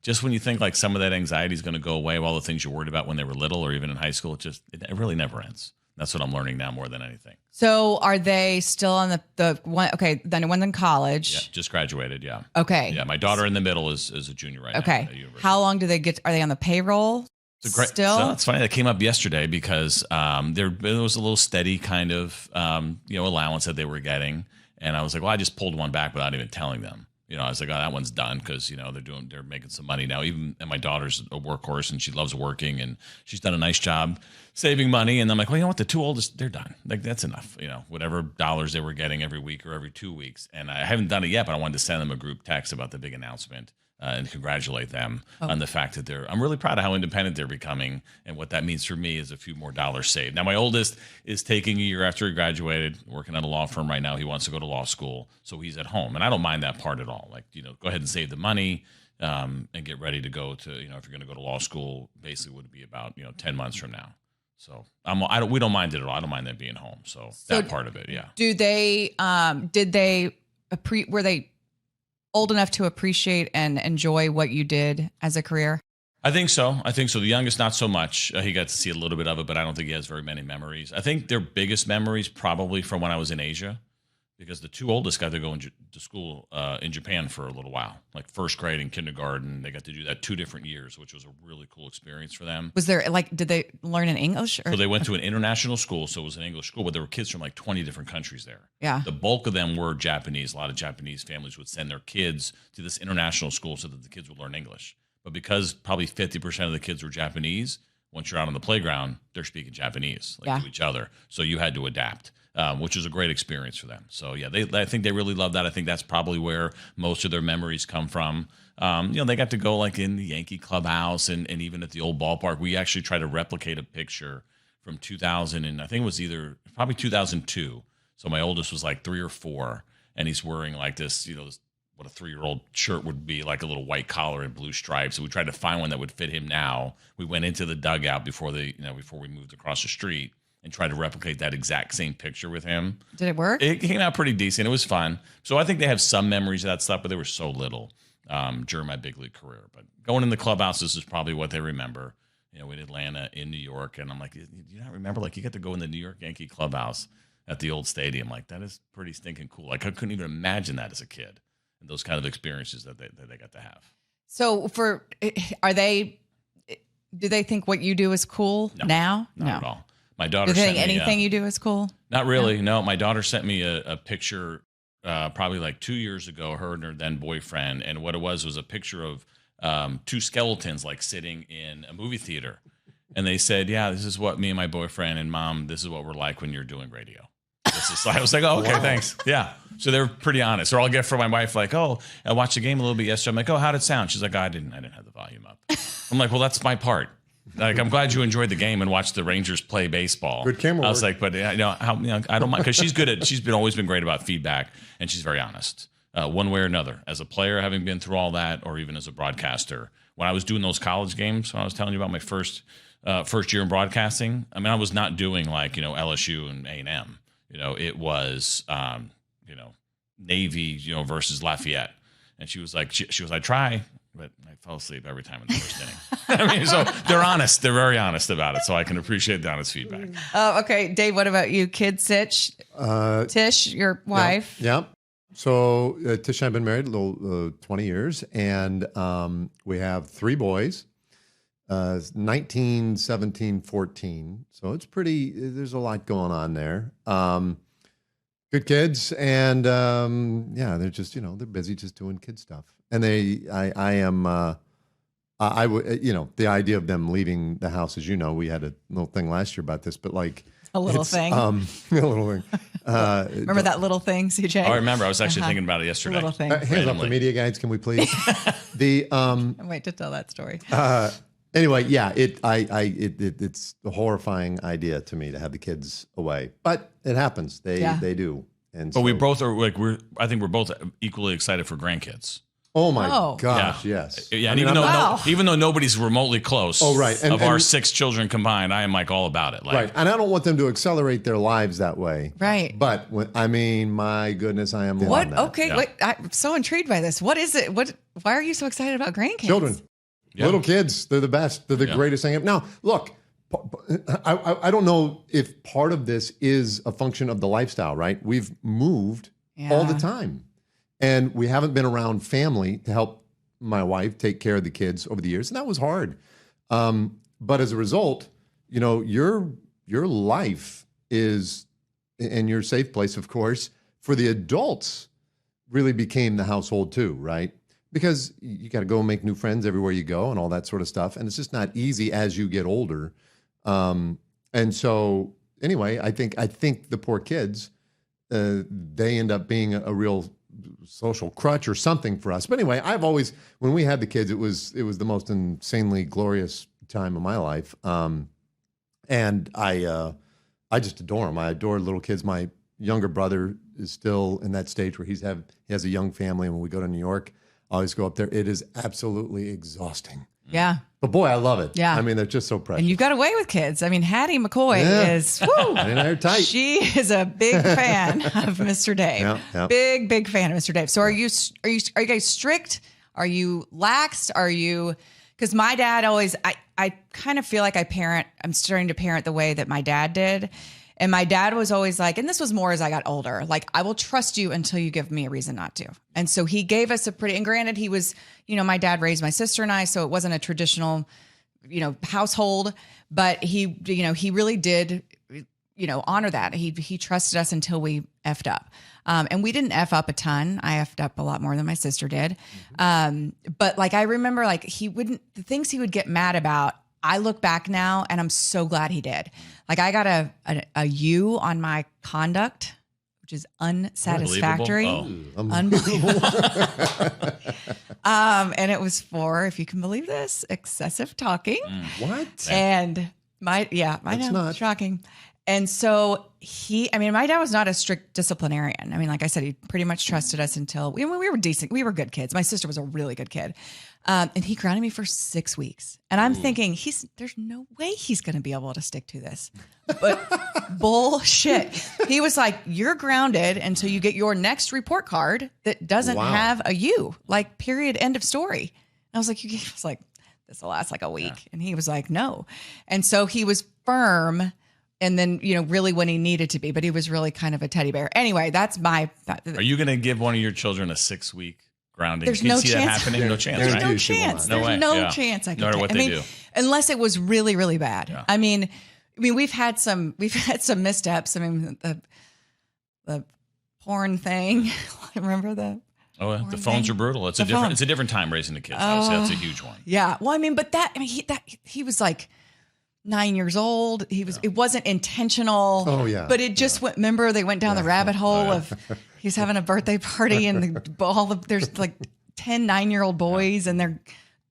just when you think like some of that anxiety is going to go away, all the things you worried about when they were little or even in high school, it really never ends. That's what I'm learning now more than anything. So are they still on the one? Okay, then one's in college. Yeah, just graduated. Yeah. Okay. Yeah, my daughter in the middle is a junior right now. Okay. How long do they get? Are they on the payroll? Still? So it's funny that came up yesterday because there was a little steady kind of allowance that they were getting, and I was like, well, I just pulled one back without even telling them. I was like, oh, that one's done because they're making some money now. And my daughter's a workhorse and she loves working and she's done a nice job saving money. And I'm like, well, you know what? The 2 oldest, they're done. Like that's enough. Whatever dollars they were getting every week or every 2 weeks. And I haven't done it yet, but I wanted to send them a group text about the big announcement. And congratulate them on the fact that I'm really proud of how independent they're becoming. And what that means for me is a few more dollars saved. Now, my oldest is taking a year after he graduated, working at a law firm right now. He wants to go to law school. So he's at home. And I don't mind that part at all. Like, go ahead and save the money and get ready to go to, if you're going to go to law school, basically would be about, 10 months from now. So we don't mind it at all. I don't mind them being home. So that part of it, yeah. Do they, were they old enough to appreciate and enjoy what you did as a career? I think so. The youngest, not so much. He got to see a little bit of it, but I don't think he has very many memories. I think their biggest memories probably from when I was in Asia, because the two oldest got to go to school in Japan for a little while, like first grade and kindergarten. They got to do that 2 different years, which was a really cool experience for them. Was there did they learn in English? Or? So they went to an international school, so it was an English school, but there were kids from like 20 different countries there. Yeah. The bulk of them were Japanese. A lot of Japanese families would send their kids to this international school so that the kids would learn English. But because probably 50% of the kids were Japanese, once you're out on the playground, they're speaking Japanese to each other. So you had to adapt. Which was a great experience for them. So yeah, I think they really love that. I think that's probably where most of their memories come from. They got to go like in the Yankee clubhouse and even at the old ballpark. We actually tried to replicate a picture from 2000, and I think it was probably 2002. So my oldest was like 3 or 4, and he's wearing like this, what a 3-year-old shirt would be, like a little white collar and blue stripes. So we tried to find one that would fit him now. We went into the dugout before we moved across the street, and tried to replicate that exact same picture with him. Did it work? It came out pretty decent. It was fun. So I think they have some memories of that stuff, but they were so little during my big league career. But going in the clubhouses is probably what they remember. In Atlanta, in New York, and I'm like, do you not remember? Like, you get to go in the New York Yankee clubhouse at the old stadium. Like, that is pretty stinking cool. Like, I couldn't even imagine that as a kid, and those kind of experiences that they got to have. So do they think what you do is cool now? Not at all. My daughter do they think anything you do is cool? Not really. No, my daughter sent me a picture probably like 2 years ago, her and her then boyfriend. And what it was a picture of 2 skeletons like sitting in a movie theater. And they said, yeah, this is what me and my boyfriend and mom, this is what we're like when you're doing radio. I was like, oh, okay, thanks. Yeah. So they're pretty honest. Or I'll get from my wife like, oh, I watched the game a little bit yesterday. I'm like, oh, how'd it sound? She's like, oh, I didn't have the volume up. I'm like, well, that's my part. Like, I'm glad you enjoyed the game and watched the Rangers play baseball. Good camera work. I was like, but I don't mind, because she's always been great about feedback, and she's very honest, one way or another. As a player, having been through all that, or even as a broadcaster, when I was doing those college games, when I was telling you about my first year in broadcasting, I mean, I was not doing like LSU and A&M. It was Navy versus Lafayette, and she was like, I try. But I fell asleep every time in the first inning. I mean, so they're honest. They're very honest about it. So I can appreciate the honest feedback. Oh, okay. Dave, what about you? Kid Tish, your wife. Yeah. So Tish and I have been married 20 years, and we have 3 boys, 19, 17, 14. So it's there's a lot going on there. Good kids, and they're just they're busy just doing kid stuff. And the idea of them leaving the house, as we had a little thing last year about this, but like a little thing, a little thing. Remember that little thing, CJ? I remember. I was actually thinking about it yesterday. Little thing. Hands off the media guides, can we please? Can't wait to tell that story. Anyway, yeah, it's a horrifying idea to me to have the kids away, but it happens. They do, but we both are like I think we're both equally excited for grandkids. Oh my gosh, yes. Yeah, and even though nobody's remotely close, right, of our 6 children combined, I am like all about it. Like, right, and I don't want them to accelerate their lives that way. Right, but my goodness, I am. What? Okay, wait, I'm so intrigued by this. What is it? Why are you so excited about grandkids? Children. Yeah. Little kids, they're the best. They're the greatest thing. Now, look, I don't know if part of this is a function of the lifestyle, right? We've moved all the time, and we haven't been around family to help my wife take care of the kids over the years, and that was hard. But as a result, your life is, and your safe place, of course, for the adults really became the household too, right? Because you got to go and make new friends everywhere you go and all that sort of stuff. And it's just not easy as you get older. And so anyway, I think the poor kids, they end up being a real social crutch or something for us. But anyway, when we had the kids, it was the most insanely glorious time of my life. And I just adore them. I adore little kids. My younger brother is still in that stage where he has a young family. And when we go to New York, I always go up there. It is absolutely exhausting. Yeah. But boy, I love it. Yeah. I mean, they're just so precious. And you've got away with kids. I mean, Hattie McCoy is, whoo, and they're tight. she is a big fan of Mr. Dave. Yeah. Big fan of Mr. Dave. So are you guys strict? Are you laxed? Are you, because my dad always, I kind of feel like I'm starting to parent the way that my dad did. And my dad was always like, and this was more as I got older, like, I will trust you until you give me a reason not to. And so he gave us and granted, he was, my dad raised my sister and I, so it wasn't a traditional, household, but he really did, honor that. He trusted us until we effed up. And we didn't F up a ton. I effed up a lot more than my sister did. But like, I remember like the things he would get mad about, I look back now and I'm so glad he did. Like I got a U on my conduct, which is unsatisfactory. Unbelievable. And it was for, if you can believe this, excessive talking. What? And I know, not shocking. And so my dad was not a strict disciplinarian. I mean, like I said, he pretty much trusted us until we were decent. We were good kids. My sister was a really good kid. And he grounded me for 6 weeks. And I'm thinking, there's no way he's going to be able to stick to this. But bullshit. He was like, you're grounded until you get your next report card that doesn't have a U, like period, end of story. And I was like, this will last like a week. Yeah. And he was like, no. And so he was firm. And then, really when he needed to be, but he was really kind of a teddy bear. Anyway, that's my. Are you going to give one of your children a 6-week grounding? There's Can no you see chance. that happening? No chance. There's right? no chance. No There's way. no chance. I could. No matter what they do, unless it was really, really bad. Yeah. I mean, we've had some missteps. I mean, the porn thing. Remember that? Oh, the phones are brutal. It's a different time raising the kids. Obviously, that's a huge one. Yeah. Well, I mean, but he was like 9 years old. It wasn't intentional. Oh yeah. But it just went, remember they went down the rabbit hole of he's having a birthday party and there's like 10 9-year-old boys and they're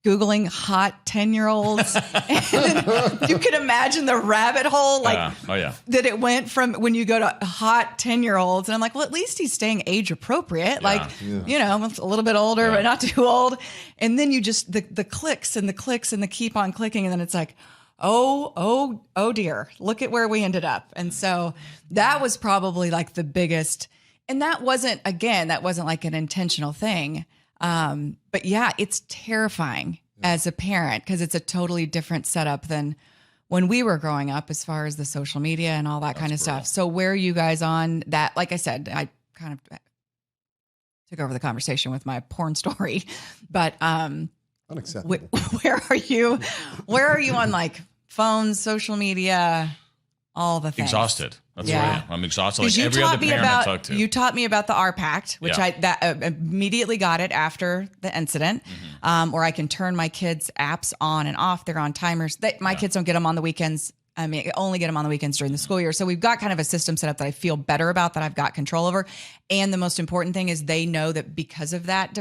Googling hot 10-year-olds. And you can imagine the rabbit hole that it went from when you go to hot 10-year-olds. And I'm like, well, at least he's staying age appropriate. Yeah. A little bit older, but not too old. And then you just, the clicks and the clicks and the keep on clicking. And then it's like, oh dear, look at where we ended up. And so that was probably like the biggest, and that wasn't like an intentional thing. But yeah, it's terrifying as a parent because it's a totally different setup than when we were growing up as far as the social media and all that kind of stuff. So where are you guys on that? Like I said, I kind of took over the conversation with my porn story, but, unacceptable. Where are you? Where are you on like phones, social media, all the things? Exhausted. That's where I am. I'm exhausted. Like every other parent I talk to. You taught me about the RPACT, which I immediately got it after the incident, where I can turn my kids' apps on and off. They're on timers. My kids don't get them on the weekends. I mean, I only get them on the weekends during the school year. So we've got kind of a system set up that I feel better about, that I've got control over. And the most important thing is they know that because of that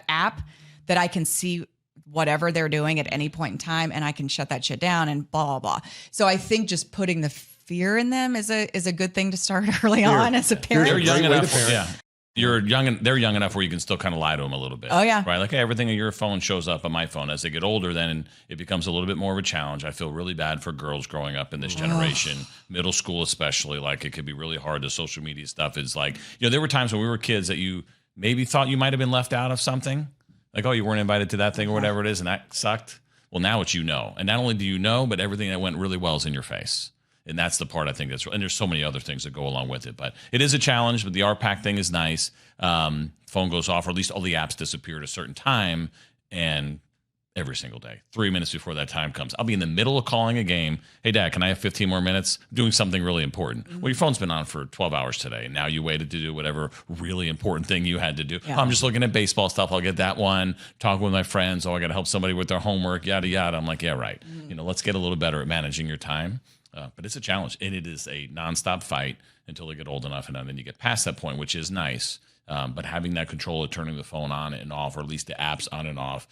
app, that I can see whatever they're doing at any point in time, and I can shut that shit down and blah, blah, blah. So I think just putting the fear in them is a good thing to start early on as a parent. They're young enough. Yeah. They're young enough where you can still kind of lie to them a little bit. Oh yeah. Right. Like, hey, everything on your phone shows up on my phone. As they get older, then it becomes a little bit more of a challenge. I feel really bad for girls growing up in this generation, middle school especially. Like, it could be really hard. The social media stuff is like, there were times when we were kids that you maybe thought you might have been left out of something. Like, oh, you weren't invited to that thing or whatever it is, and that sucked. Well, now it's And not only do you know, but everything that went really well is in your face. And that's the part I think and there's so many other things that go along with it. But it is a challenge, but the RPAC thing is nice. Phone goes off, or at least all the apps disappear at a certain time, and every single day, 3 minutes before that time comes. I'll be in the middle of calling a game. Hey, Dad, can I have 15 more minutes? Doing something really important. Well, your phone's been on for 12 hours today, and now you waited to do whatever really important thing you had to do. Yeah. I'm just looking at baseball stuff. I'll get that one. Talking with my friends. Oh, I got to help somebody with their homework, yada, yada. I'm like, yeah, right. Let's get a little better at managing your time. But it's a challenge, and it is a nonstop fight until they get old enough, and then you get past that point, which is nice. But having that control of turning the phone on and off, or at least the apps on and off,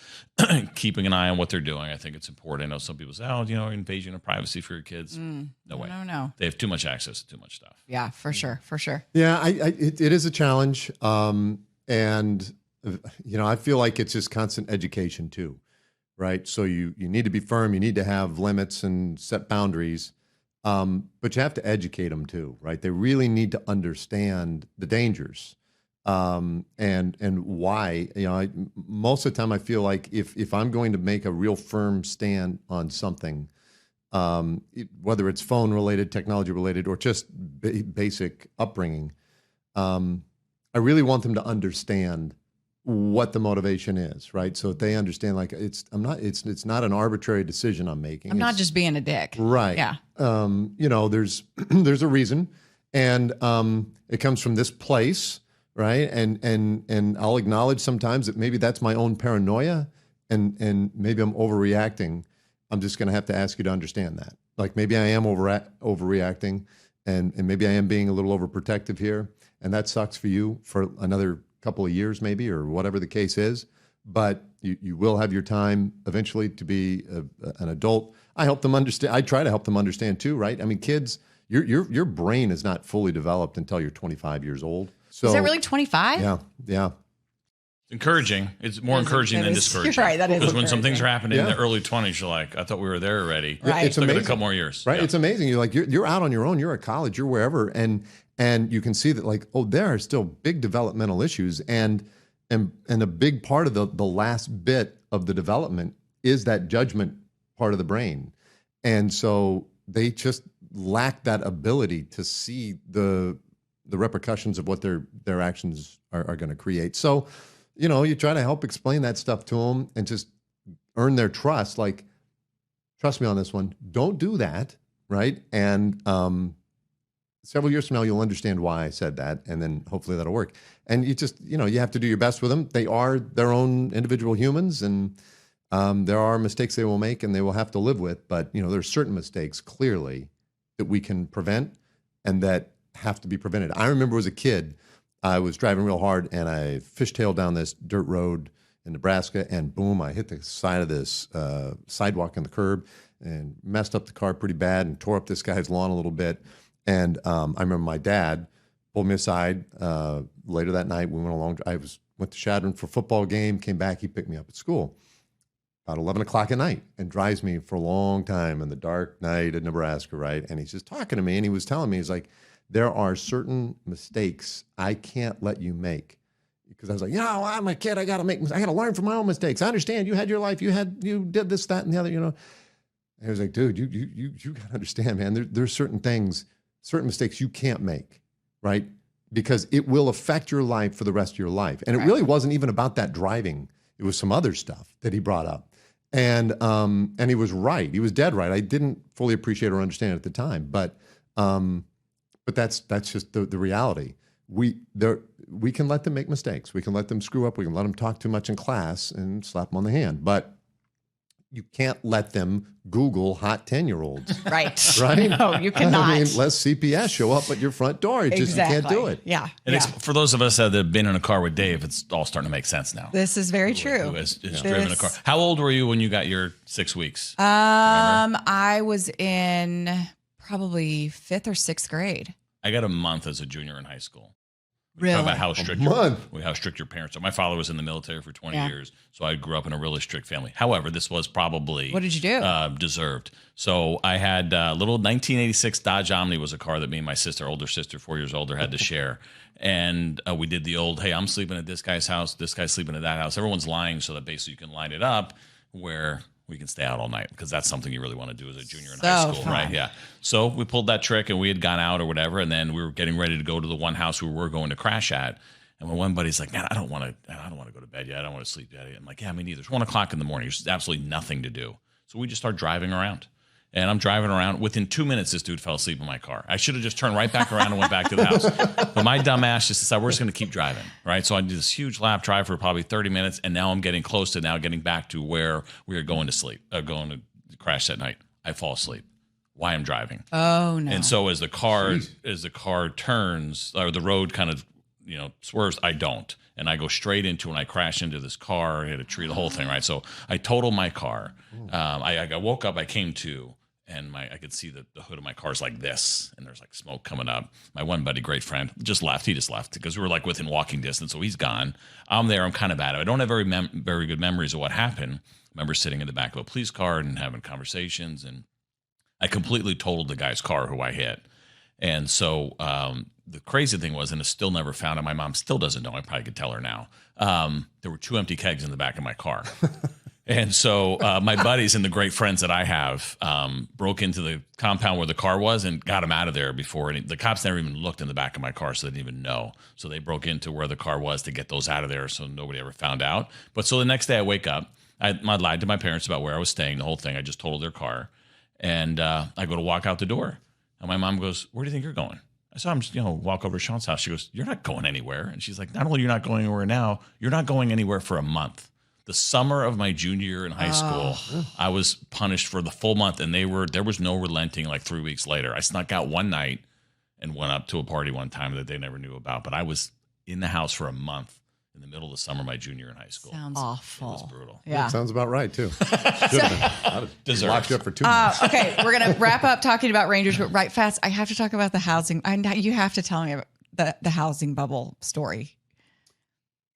keeping an eye on what they're doing, I think it's important. I know some people say, invasion of privacy for your kids. No way. No. They have too much access to too much stuff. Yeah, for sure. Yeah, it is a challenge. And, I feel like it's just constant education too. right? So you need to be firm. You need to have limits and set boundaries. But you have to educate them too, right? They really need to understand the dangers and why. Most of the time, I feel like if I'm going to make a real firm stand on something, whether it's phone related, technology related, or just basic upbringing, I really want them to understand what the motivation is, right? So that they understand, like, it's not an arbitrary decision I'm making. I'm not just being a dick. Right. Yeah. There's there's a reason, and it comes from this place, right? And I'll acknowledge sometimes that maybe that's my own paranoia, and maybe I'm overreacting. I'm just going to have to ask you to understand that. Like, maybe I am overreacting, and maybe I am being a little overprotective here, and that sucks for you for another couple of years maybe, or whatever the case is. But you will have your time eventually to be an adult. I help them understand. I try to help them understand too, right? I mean, kids, your brain is not fully developed until you're 25 years old. So, is that really 25? Yeah. It's encouraging. It's more encouraging than discouraging. You're right. That is because when some encouraging. things are happening in Yeah. the early 20s, you're like, I thought we were there already. Right. It's Look at amazing. a couple more years. Right. Yeah. It's amazing. You're out on your own. You're at college. You're wherever, and you can see that, like, oh, there are still big developmental issues, and a big part of the last bit of the development is that judgment part of the brain, and so they just lack that ability to see the repercussions of what their actions are going to create. So, you try to help explain that stuff to them and just earn their trust. Like, trust me on this one. Don't do that, right? And several years from now, you'll understand why I said that, and then hopefully that'll work. And you just, you have to do your best with them. They are their own individual humans, and there are mistakes they will make and they will have to live with. But, there's certain mistakes clearly that we can prevent and that have to be prevented. I remember as a kid, I was driving real hard and I fishtailed down this dirt road in Nebraska, and boom, I hit the side of this sidewalk and the curb and messed up the car pretty bad and tore up this guy's lawn a little bit. And I remember my dad pulled me aside later that night. We went along. Went to Shadron for a football game, came back. He picked me up at school about 11 o'clock at night and drives me for a long time in the dark night in Nebraska, right? And he's just talking to me, and he was telling me, he's like, there are certain mistakes I can't let you make. Because I was like, I'm a kid. I got to learn from my own mistakes. I understand you had your life. You did this, that, and the other, And he was like, dude, you got to understand, man. There's certain things, certain mistakes you can't make, right? Because it will affect your life for the rest of your life. And it really wasn't even about that driving. It was some other stuff that he brought up. And he was right. He was dead right. I didn't fully appreciate or understand it at the time, but that's just the reality. We can let them make mistakes. We can let them screw up. We can let them talk too much in class and slap them on the hand. But you can't let them Google hot 10-year-olds. Right. Right? No, you cannot. I mean, let CPS show up at your front door. It's just, you can't do it. Yeah. And for those of us that have been in a car with Dave, it's all starting to make sense now. This is very true. Who has driven a car. How old were you when you got your 6 weeks? I was in probably 5th or 6th grade. I got a month as a junior in high school. Really? Talk about how strict how strict your parents are. My father was in the military for 20 years, so I grew up in a really strict family. However, this was probably what did you do? Deserved. So I had a little 1986 Dodge Omni was a car that me and my older sister, 4 years older, had to share. And we did the old, hey, I'm sleeping at this guy's house, this guy's sleeping at that house. Everyone's lying so that basically you can line it up where we can stay out all night, because that's something you really want to do as a junior in high school, right? Yeah. So we pulled that trick, and we had gone out or whatever, and then we were getting ready to go to the one house we were going to crash at. And when one buddy's like, man, I don't want to go to bed yet. I don't want to sleep yet. I'm like, yeah, me neither. It's 1 o'clock in the morning. There's absolutely nothing to do. So we just start driving around. And I'm driving around. Within 2 minutes, this dude fell asleep in my car. I should have just turned right back around and went back to the house. But my dumb ass just decided we're just going to keep driving, right? So I did this huge lap drive for probably 30 minutes, and now I'm getting close to getting back to where we are going to sleep, going to crash that night. I fall asleep while I'm driving. Oh, no. And so as the car turns, or the road kind of swerves, I don't. And I go straight into, and I crash into this car, hit a tree, the whole thing, right? So I totaled my car. I woke up, I came to. and I could see the hood of my car's like this, and there's like smoke coming up. My one buddy, great friend, just left. He just left because we were like within walking distance, so he's gone. I'm there. I'm kind of at it. I don't have very good memories of what happened. I remember sitting in the back of a police car and having conversations, and I completely totaled the guy's car who I hit. And so the crazy thing was, and it's still never found, and my mom still doesn't know. I probably could tell her now. There were 2 empty kegs in the back of my car. And so my buddies and the great friends that I have broke into the compound where the car was and got him out of there before the cops never even looked in the back of my car, so they didn't even know. So they broke into where the car was to get those out of there, so nobody ever found out. But so the next day I wake up, I lied to my parents about where I was staying, the whole thing. I just totaled their car, and I go to walk out the door, and my mom goes, "Where do you think you're going?" I saw him just, walk over to Sean's house. She goes, "You're not going anywhere." And she's like, "Not only you're not going anywhere now, you're not going anywhere for a month." The summer of my junior year in high school, I was punished for the full month, and there was no relenting. Like 3 weeks later, I snuck out one night and went up to a party one time that they never knew about. But I was in the house for a month in the middle of the summer of my junior in high school. Sounds awful. It was brutal. Yeah. Sounds about right, too. Should have been locked you up for 2 months. Okay, we're going to wrap up talking about Rangers, but right fast, I have to talk about the housing. You have to tell me about the housing bubble story.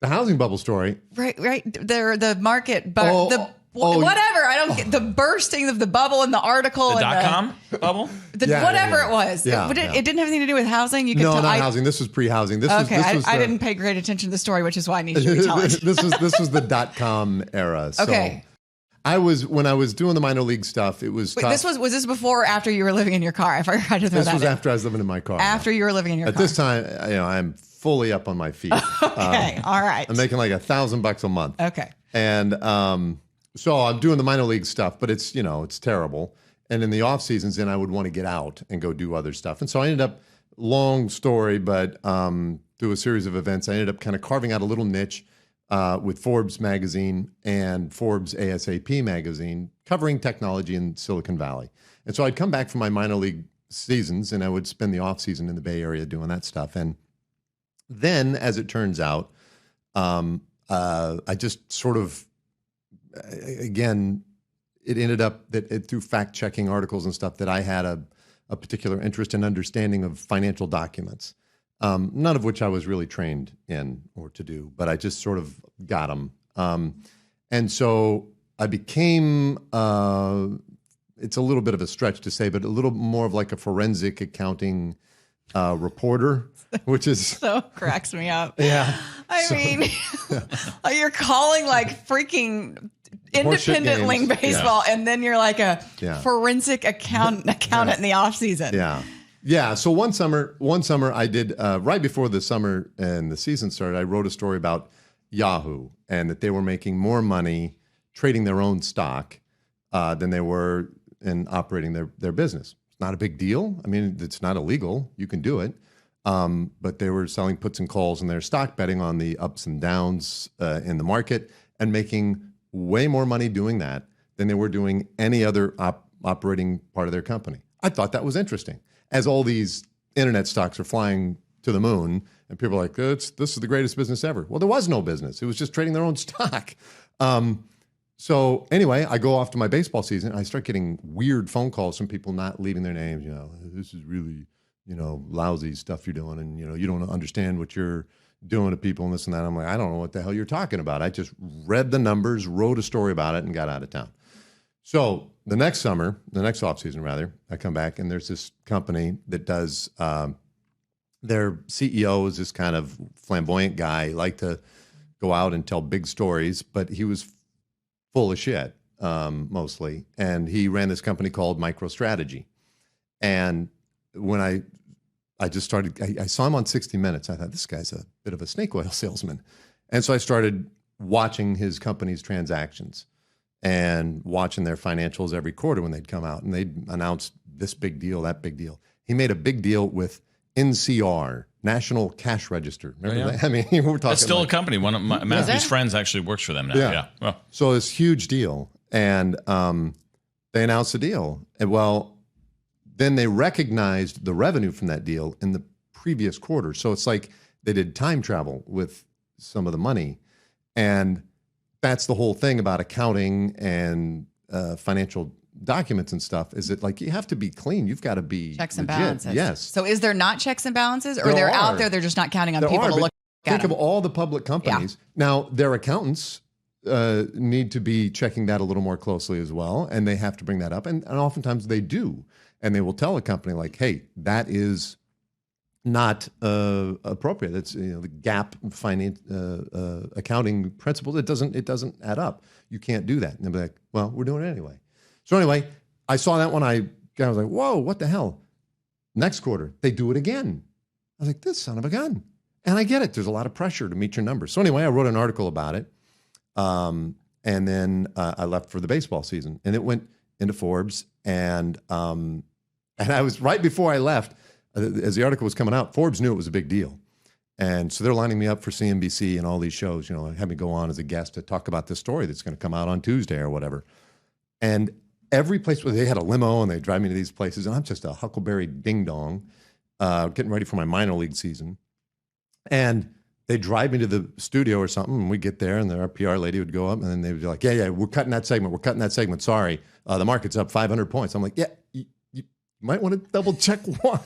The housing bubble story. Right. The market, but whatever. I don't get the bursting of the bubble in the article. The and .com bubble? Whatever it was. Yeah, it didn't have anything to do with housing. You could not housing. This was pre-housing. I didn't pay great attention to the story, which is why I needed you to tell it. This was the .com era. So okay. when I was doing the minor league stuff, it was tough. Was this before or after you were living in your car? I forgot to throw that in. This was after I was living in my car. After you were living in your car. At this time, I'm fully up on my feet. Okay, all right. I'm making like $1,000 a month. Okay. And so I'm doing the minor league stuff, but it's terrible. And in the off seasons, then I would want to get out and go do other stuff. And so I ended up, long story, but through a series of events, I ended up kind of carving out a little niche with Forbes magazine and Forbes ASAP magazine covering technology in Silicon Valley. And so I'd come back from my minor league seasons and I would spend the off season in the Bay Area doing that stuff. And then, as it turns out, I just sort of, again, it ended up that through fact-checking articles and stuff that I had a particular interest and understanding of financial documents, none of which I was really trained in or to do, but I just sort of got them. And so I became, it's a little bit of a stretch to say, but a little more of like a forensic accounting reporter, which is so cracks me up. Yeah. I mean, you're calling like freaking independent league baseball, and then you're like a forensic accountant in the off season. Yeah. So one summer I did right before the summer and the season started, I wrote a story about Yahoo and that they were making more money trading their own stock than they were in operating their business. Not a big deal. I mean, it's not illegal. You can do it. But they were selling puts and calls and their stock betting on the ups and downs in the market and making way more money doing that than they were doing any other operating part of their company. I thought that was interesting. As all these internet stocks are flying to the moon and people are like, this is the greatest business ever. Well, there was no business. It was just trading their own stock. So anyway, I go off to my baseball season. I start getting weird phone calls from people not leaving their names. This is really, lousy stuff you're doing. And, you don't understand what you're doing to people and this and that. I'm like, I don't know what the hell you're talking about. I just read the numbers, wrote a story about it, and got out of town. So the next off season rather, I come back and there's this company that does, their CEO is this kind of flamboyant guy, liked to go out and tell big stories, but he was full of shit, mostly. And he ran this company called MicroStrategy. And when I just started, I saw him on 60 Minutes. I thought, this guy's a bit of a snake oil salesman. And so I started watching his company's transactions and watching their financials every quarter when they'd come out and they'd announce this big deal, that big deal. He made a big deal with NCR, National Cash Register. Remember that? I mean, we're talking. It's still a company. One of Matthew's friends actually works for them now. Yeah. Well. So this huge deal. And they announced the deal. And then they recognized the revenue from that deal in the previous quarter. So it's like they did time travel with some of the money. And that's the whole thing about accounting and financial documents and stuff is that like you have to be clean. You've got to be checks and legit. balances. Yes. So is there not checks and balances, or There they're are. out there? They're just not counting on There people are, to but look at think them. of all the public companies. Now, their accountants need to be checking that a little more closely as well, and they have to bring that up, and oftentimes they do, and they will tell a company like, "Hey, that is not appropriate. It's the GAAP finance accounting principles. It doesn't add up. You can't do that." And they'll be like, "Well, we're doing it anyway." So anyway, I saw that when I was like, "Whoa, what the hell?" Next quarter, they do it again. I was like, "This son of a gun." And I get it. There's a lot of pressure to meet your numbers. So anyway, I wrote an article about it. And then I left for the baseball season, and it went into Forbes. And I was right before I left, as the article was coming out, Forbes knew it was a big deal. And so they're lining me up for CNBC and all these shows, have me go on as a guest to talk about this story that's going to come out on Tuesday or whatever. And every place where they had a limo and they drive me to these places, and I'm just a huckleberry ding dong, getting ready for my minor league season. And they drive me to the studio or something, and we get there, and our PR lady would go up, and then they would be like, yeah, we're cutting that segment. Sorry, the market's up 500 points. I'm like, yeah, you might want to double check why.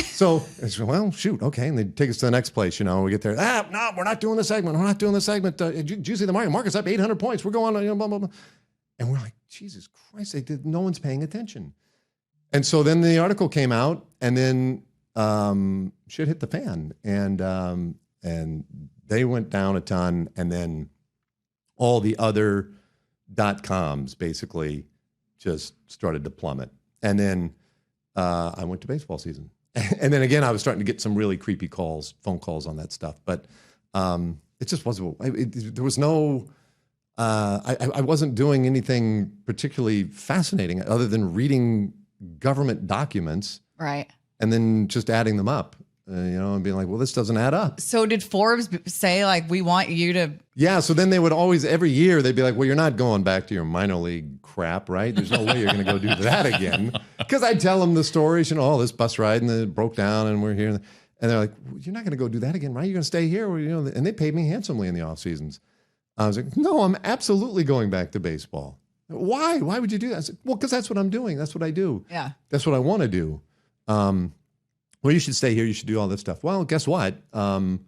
So I said, well, shoot, okay. And they take us to the next place, we get there. No, we're not doing the segment. Did you see the market? Market's up 800 points. We're going, blah, blah, blah. And we're like, Jesus Christ, no one's paying attention. And so then the article came out, and then shit hit the fan, and they went down a ton, and then all the other .coms basically just started to plummet. And then I went to baseball season, and then again I was starting to get some really creepy phone calls on that stuff. But it just wasn't. There was no. I wasn't doing anything particularly fascinating other than reading government documents, Right. and then just adding them up, and being like, well, this doesn't add up. So did Forbes say, like, we want you to... Yeah, so then they would always, every year, they'd be like, well, you're not going back to your minor league crap, right? There's no way you're going to go do that again. Because I'd tell them the stories, this bus ride, and it broke down, and we're here. And they're like, well, you're not going to go do that again, right? You're going to stay here? And they paid me handsomely in the off seasons. I was like, no, I'm absolutely going back to baseball. Why? Why would you do that? I said, well, because that's what I'm doing. That's what I do. Yeah. That's what I want to do. Well, you should stay here. You should do all this stuff. Well, guess what? Have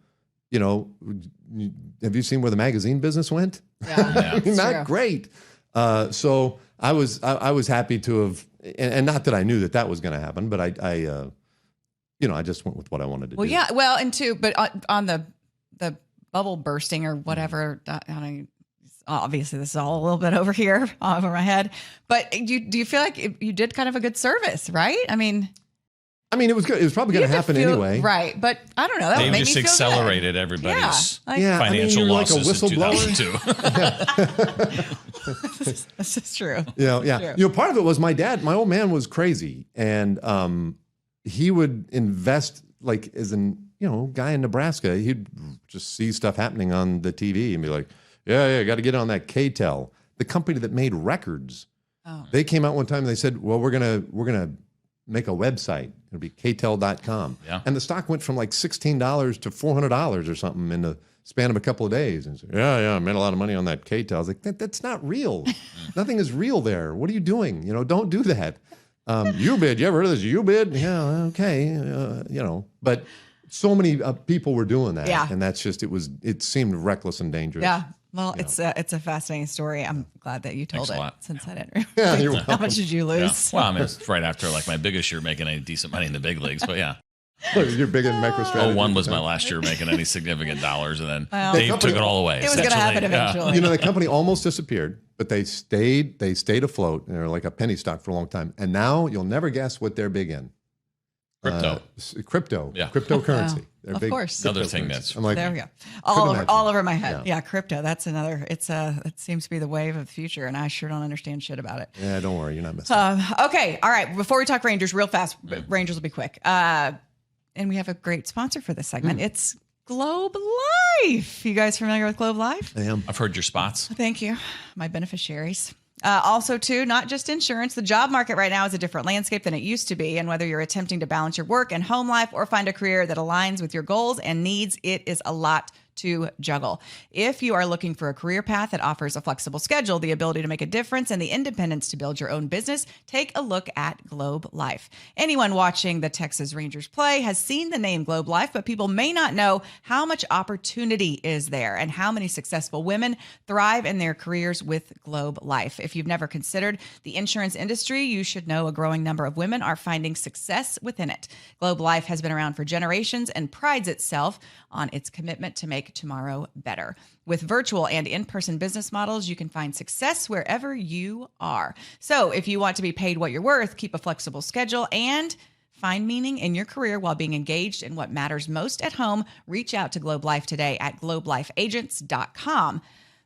you seen where the magazine business went? Yeah. Not great. So I was happy to have, and not that I knew that was going to happen, but I just went with what I wanted to do. Well, yeah. Well, but on the bubble bursting or whatever, obviously this is all a little bit over my head, but do you feel like you did kind of a good service, right? I mean, it was good. It was probably going to happen anyway. Right. But I don't know. That They made just me feel accelerated everybody's you're financial like a losses in whistleblower. 2002. This is true. Yeah. True. Part of it was my dad. My old man was crazy, and he would invest like as an guy in Nebraska. He'd just see stuff happening on the TV and be like, "Yeah, got to get on that KTEL, the company that made records." Oh. They came out one time and they said, "Well, we're gonna make a website. It'll be ktel.com." Yeah. And the stock went from like $16 to $400 or something in the span of a couple of days. And said, I made a lot of money on that KTEL. I was like, that's not real. Nothing is real there. What are you doing? Don't do that. Ubid, you ever heard of this? Ubid? Yeah, okay. But so many people were doing that. Yeah. And that's just, it seemed reckless and dangerous. Yeah. Well, it's a fascinating story. I'm glad that you told Thanks a it lot. since I didn't. Yeah, you're How much did you Yeah. lose? Well, it's right after like my biggest year making any decent money in the big leagues, but yeah. Look, you're big in MicroStrategy. 01 was my last year making any significant dollars, and then Well, Dave took it all away. It was going to happen eventually. The company almost disappeared, but they stayed afloat. They're like a penny stock for a long time. And now you'll never guess what they're big in. Crypto. Yeah. Cryptocurrency. Wow. They're Of big course. Another thing cryptocurrency. that's- I'm like, There we go. imagine. All over my head. Yeah. Yeah, crypto. That's another. It seems to be the wave of the future, and I sure don't understand shit about it. yeah, don't worry, you're not missing. Okay, all right. Before we talk Rangers, real fast. Rangers will be quick. And we have a great sponsor for this segment. It's Globe Life. You guys familiar with Globe Life? I am. I've heard your spots. Thank you, my beneficiaries. Also, too, not just insurance. The job market right now is a different landscape than it used to be. And whether you're attempting to balance your work and home life or find a career that aligns with your goals and needs, it is a lot to juggle. If you are looking for a career path that offers a flexible schedule, the ability to make a difference, and the independence to build your own business, take a look at Globe Life. Anyone watching the Texas Rangers play has seen the name Globe Life, but people may not know how much opportunity is there and how many successful women thrive in their careers with Globe Life. If you've never considered the insurance industry, you should know a growing number of women are finding success within it. Globe Life has been around for generations and prides itself on its commitment to make tomorrow better. With virtual and in-person business models, you can find success wherever you are. So if you want to be paid what you're worth, keep a flexible schedule, and find meaning in your career while being engaged in what matters most at home, reach out to Globe Life today at globelifeagents.com.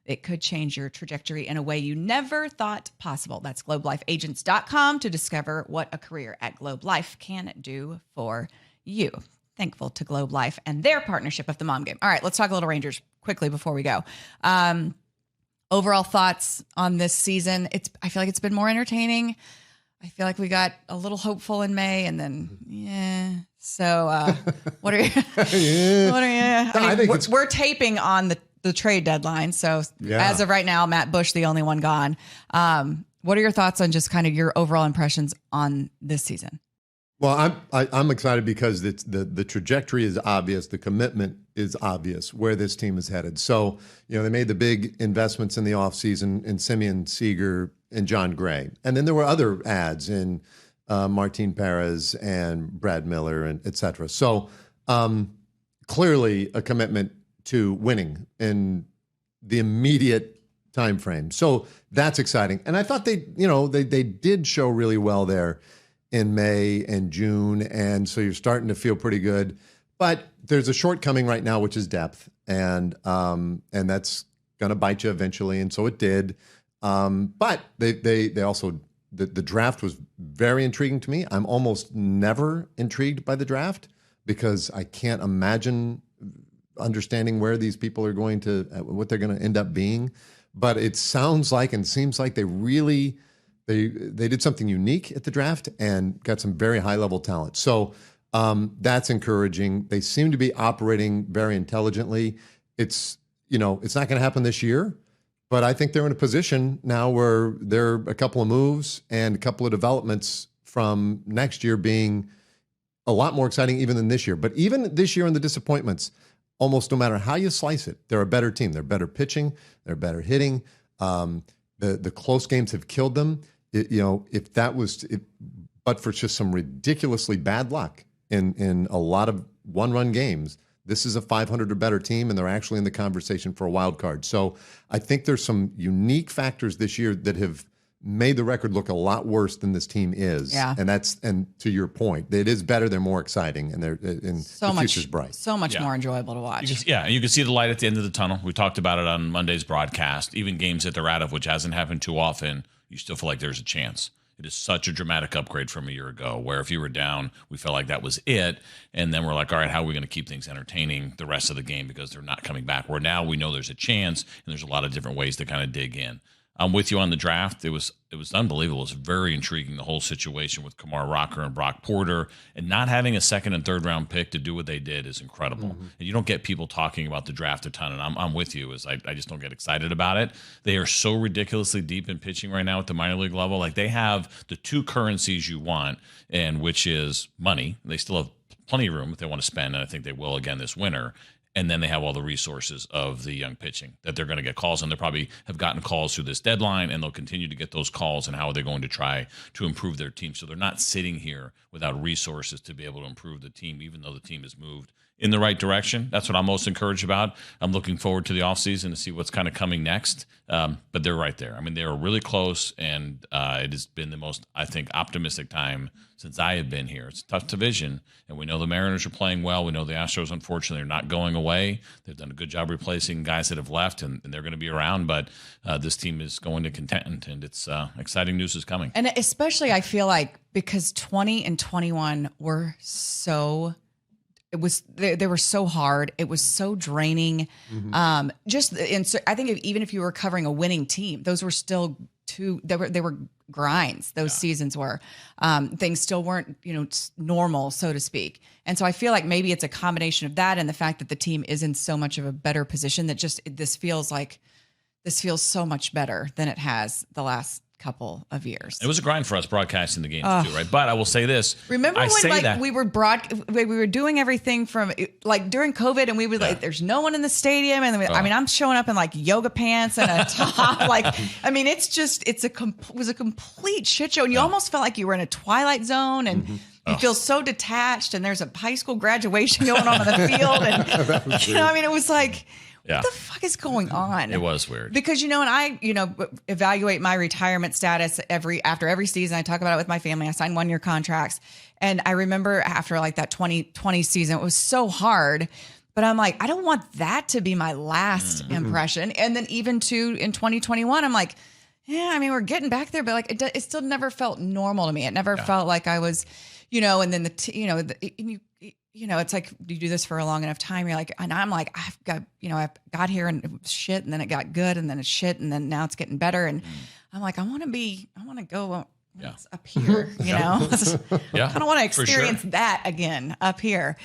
It could change your trajectory in a way you never thought possible. That's globelifeagents.com to discover what a career at Globe Life can do for you. Thankful to Globe Life and their partnership of the Mom Game. All right, let's talk a little Rangers quickly before we go. Overall thoughts on this season. I feel like it's been more entertaining. I feel like we got a little hopeful in May, and then So, what are you? I mean, we're taping on the trade deadline. So, as of right now, Matt Bush, the only one gone. What are your thoughts on just kind of your overall impressions on this season? Well, I'm excited because the trajectory is obvious. The commitment is obvious where this team is headed. So, they made the big investments in the offseason in Simeon Seager and John Gray. And then there were other ads in Martin Perez and Brad Miller and et cetera. So clearly a commitment to winning in the immediate time frame. So that's exciting. And I thought they did show really well there in May and June. And so you're starting to feel pretty good. But there's a shortcoming right now, which is depth. And that's going to bite you eventually. And so it did. But they also, the draft was very intriguing to me. I'm almost never intrigued by the draft because I can't imagine understanding where these people are going to, what they're going to end up being. But it sounds like and seems like they really, they did something unique at the draft and got some very high level talent. So that's encouraging. They seem to be operating very intelligently. It's not going to happen this year. But I think they're in a position now where there are a couple of moves and a couple of developments from next year being a lot more exciting even than this year. But even this year in the disappointments, almost no matter how you slice it, they're a better team. They're better pitching. They're better hitting. The close games have killed them. If that was, but for just some ridiculously bad luck in a lot of one-run games, this is a 500 or better team, and they're actually in the conversation for a wild card. So I think there's some unique factors this year that have made the record look a lot worse than this team is. Yeah. And to your point, it is better. They're more exciting, and the future's bright. So much more enjoyable to watch. You can see the light at the end of the tunnel. We talked about it on Monday's broadcast. Even games that they're out of, which hasn't happened too often, you still feel like there's a chance. It is such a dramatic upgrade from a year ago, where if you were down, we felt like that was it. And then we're like, all right, how are we going to keep things entertaining the rest of the game because they're not coming back? Where now we know there's a chance, and there's a lot of different ways to kind of dig in. I'm with you on the draft. It was unbelievable. It was very intriguing, the whole situation with Kumar Rocker and Brock Porter, and not having a second and third round pick to do what they did is incredible. Mm-hmm. And you don't get people talking about the draft a ton, and I'm with you. I just don't get excited about it. They are so ridiculously deep in pitching right now at the minor league level. Like, they have the two currencies you want, and which is money. They still have plenty of room if they want to spend, and I think they will again this winter. And then they have all the resources of the young pitching that they're going to get calls on. They probably have gotten calls through this deadline, and they'll continue to get those calls. And how are they going to try to improve their team? So they're not sitting here without resources to be able to improve the team, even though the team has moved in the right direction. That's what I'm most encouraged about. I'm looking forward to the offseason to see what's kind of coming next. But they're right there. I mean, they are really close, and it has been the most, I think, optimistic time since I have been here. It's a tough division, and we know the Mariners are playing well. We know the Astros, unfortunately, are not going away. They've done a good job replacing guys that have left, and they're going to be around. But this team is going to contend, and it's exciting news is coming. And especially, I feel like, because 20 and 21 were so... they were so hard. It was so draining. Mm-hmm. I think even if you were covering a winning team, those were still they were grinds. Those seasons were. Things still weren't, normal, so to speak. And so I feel like maybe it's a combination of that and the fact that the team is in so much of a better position that just this feels so much better than it has the last couple of years. It was a grind for us broadcasting the games too, right? But I will say this. Remember when we were doing everything from like during COVID and we would like, there's no one in the stadium. And I'm showing up in like yoga pants and a top. It was a complete shit show. And you almost felt like you were in a Twilight Zone and you feel so detached and there's a high school graduation going on in the field. And, it was like, what the fuck is going on? It was weird. Because, and I, evaluate my retirement status after every season. I talk about it with my family. I signed 1-year contracts. And I remember after like that 2020 season, it was so hard. But I'm like, I don't want that to be my last impression. And then even in 2021, I'm like, we're getting back there. But like, it still never felt normal to me. It never felt like I was, and then it's like you do this for a long enough time. You're like, and I'm like, I've got here and it was shit, and then it got good, and then it's shit, and then now it's getting better. And I'm like, I want to go up here. I don't want to experience that again up here.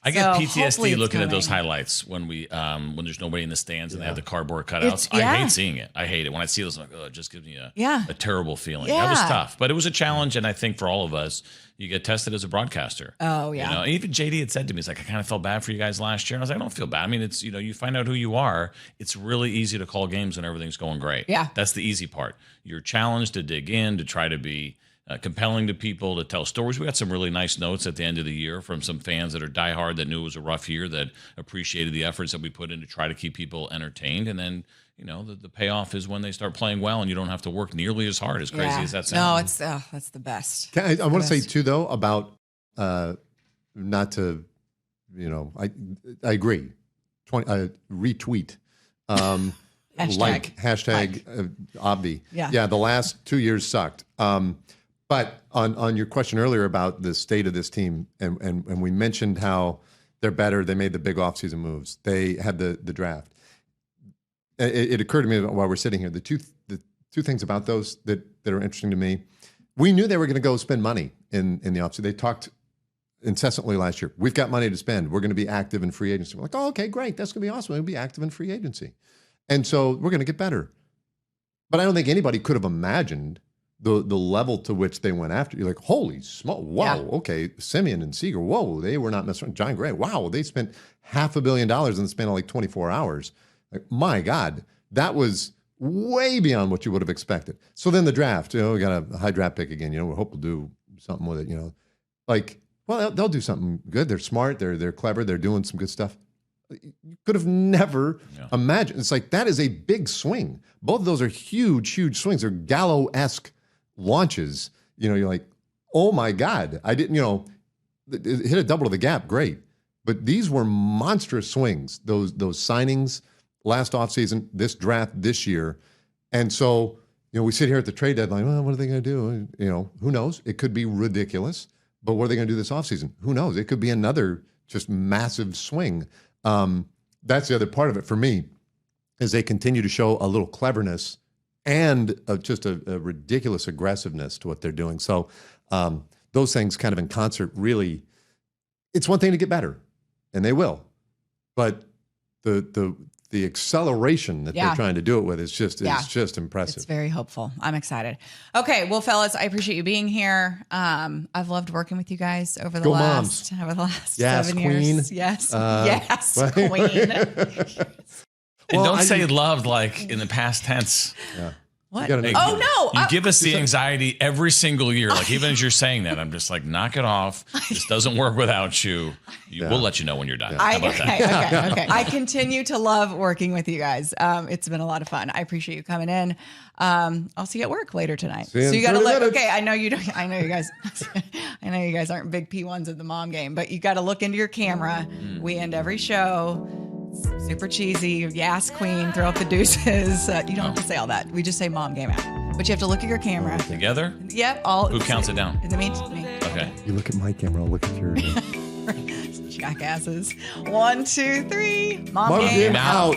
I get PTSD looking at those highlights when there's nobody in the stands and they have the cardboard cutouts. I hate seeing it. I hate it. When I see those, I'm like, oh, it just gives me a terrible feeling. That was tough, but it was a challenge. And I think for all of us, you get tested as a broadcaster. Oh, yeah. And even JD had said to me, he's like, I kind of felt bad for you guys last year. And I was like, I don't feel bad. I mean, it's, you find out who you are. It's really easy to call games when everything's going great. Yeah. That's the easy part. You're challenged to dig in, to try to be compelling to people, to tell stories. We got some really nice notes at the end of the year from some fans that are diehard, that knew it was a rough year, that appreciated the efforts that we put in to try to keep people entertained. And then, the payoff is when they start playing well and you don't have to work nearly as hard, as crazy as that sounds. No, that's the best. I want to say too, though, about not to, I agree. Retweet. Hashtag Obvi. Yeah. The last 2 years sucked. But on your question earlier about the state of this team, and we mentioned how they're better. They made the big offseason moves. They had the draft. It occurred to me while we're sitting here, the two things about those that are interesting to me. We knew they were going to go spend money in the offseason. They talked incessantly last year. We've got money to spend. We're going to be active in free agency. We're like, oh, okay, great. That's going to be awesome. We'll be active in free agency. And so we're going to get better. But I don't think anybody could have imagined the level to which they went after. You're like, holy smoke, wow, okay, Simeon and Seager, whoa, they were not messing around. John Gray, wow, they spent $500 million in the span of like 24 hours. Like, my God, that was way beyond what you would have expected. So then the draft, we got a high draft pick again. We hope we'll do something with it. Like, well, they'll do something good. They're smart. They're clever. They're doing some good stuff. You could have never imagined. It's like, that is a big swing. Both of those are huge, huge swings. They're Gallo-esque launches. You're like, oh my God, I didn't, hit a double to the gap. Great. But these were monstrous swings. Those signings last offseason, this draft this year. And so, we sit here at the trade deadline. Well, what are they going to do? Who knows? It could be ridiculous, but what are they going to do this offseason? Who knows? It could be another just massive swing. That's the other part of it for me, is they continue to show a little cleverness and just a ridiculous aggressiveness to what they're doing. So those things kind of in concert, really, it's one thing to get better, and they will, but the acceleration that they're trying to do it with is just impressive. It's very hopeful. I'm excited. Okay, well, fellas, I appreciate you being here. I've loved working with you guys over the last 7 years. Yes, queen. And don't say loved like in the past tense. Yeah. What? No! You give us the anxiety every single year. Like, even as you're saying that, I'm just like, knock it off. This doesn't work without you. We'll let you know when you're done. How about that? Okay. I continue to love working with you guys. It's been a lot of fun. I appreciate you coming in. I'll see you at work later tonight. So you got to look. Okay, I know you don't. I know you guys. I know you guys aren't big P1s at the mom game, but you got to look into your camera. We end every show. Super cheesy, yes, queen, throw up the deuces. You don't have to say all that. We just say mom game out. But you have to look at your camera. Together? Yep. Who counts it down? Is it me? Okay. You look at my camera, I'll look at yours. Jackasses. 1, 2, 3. Mom game out.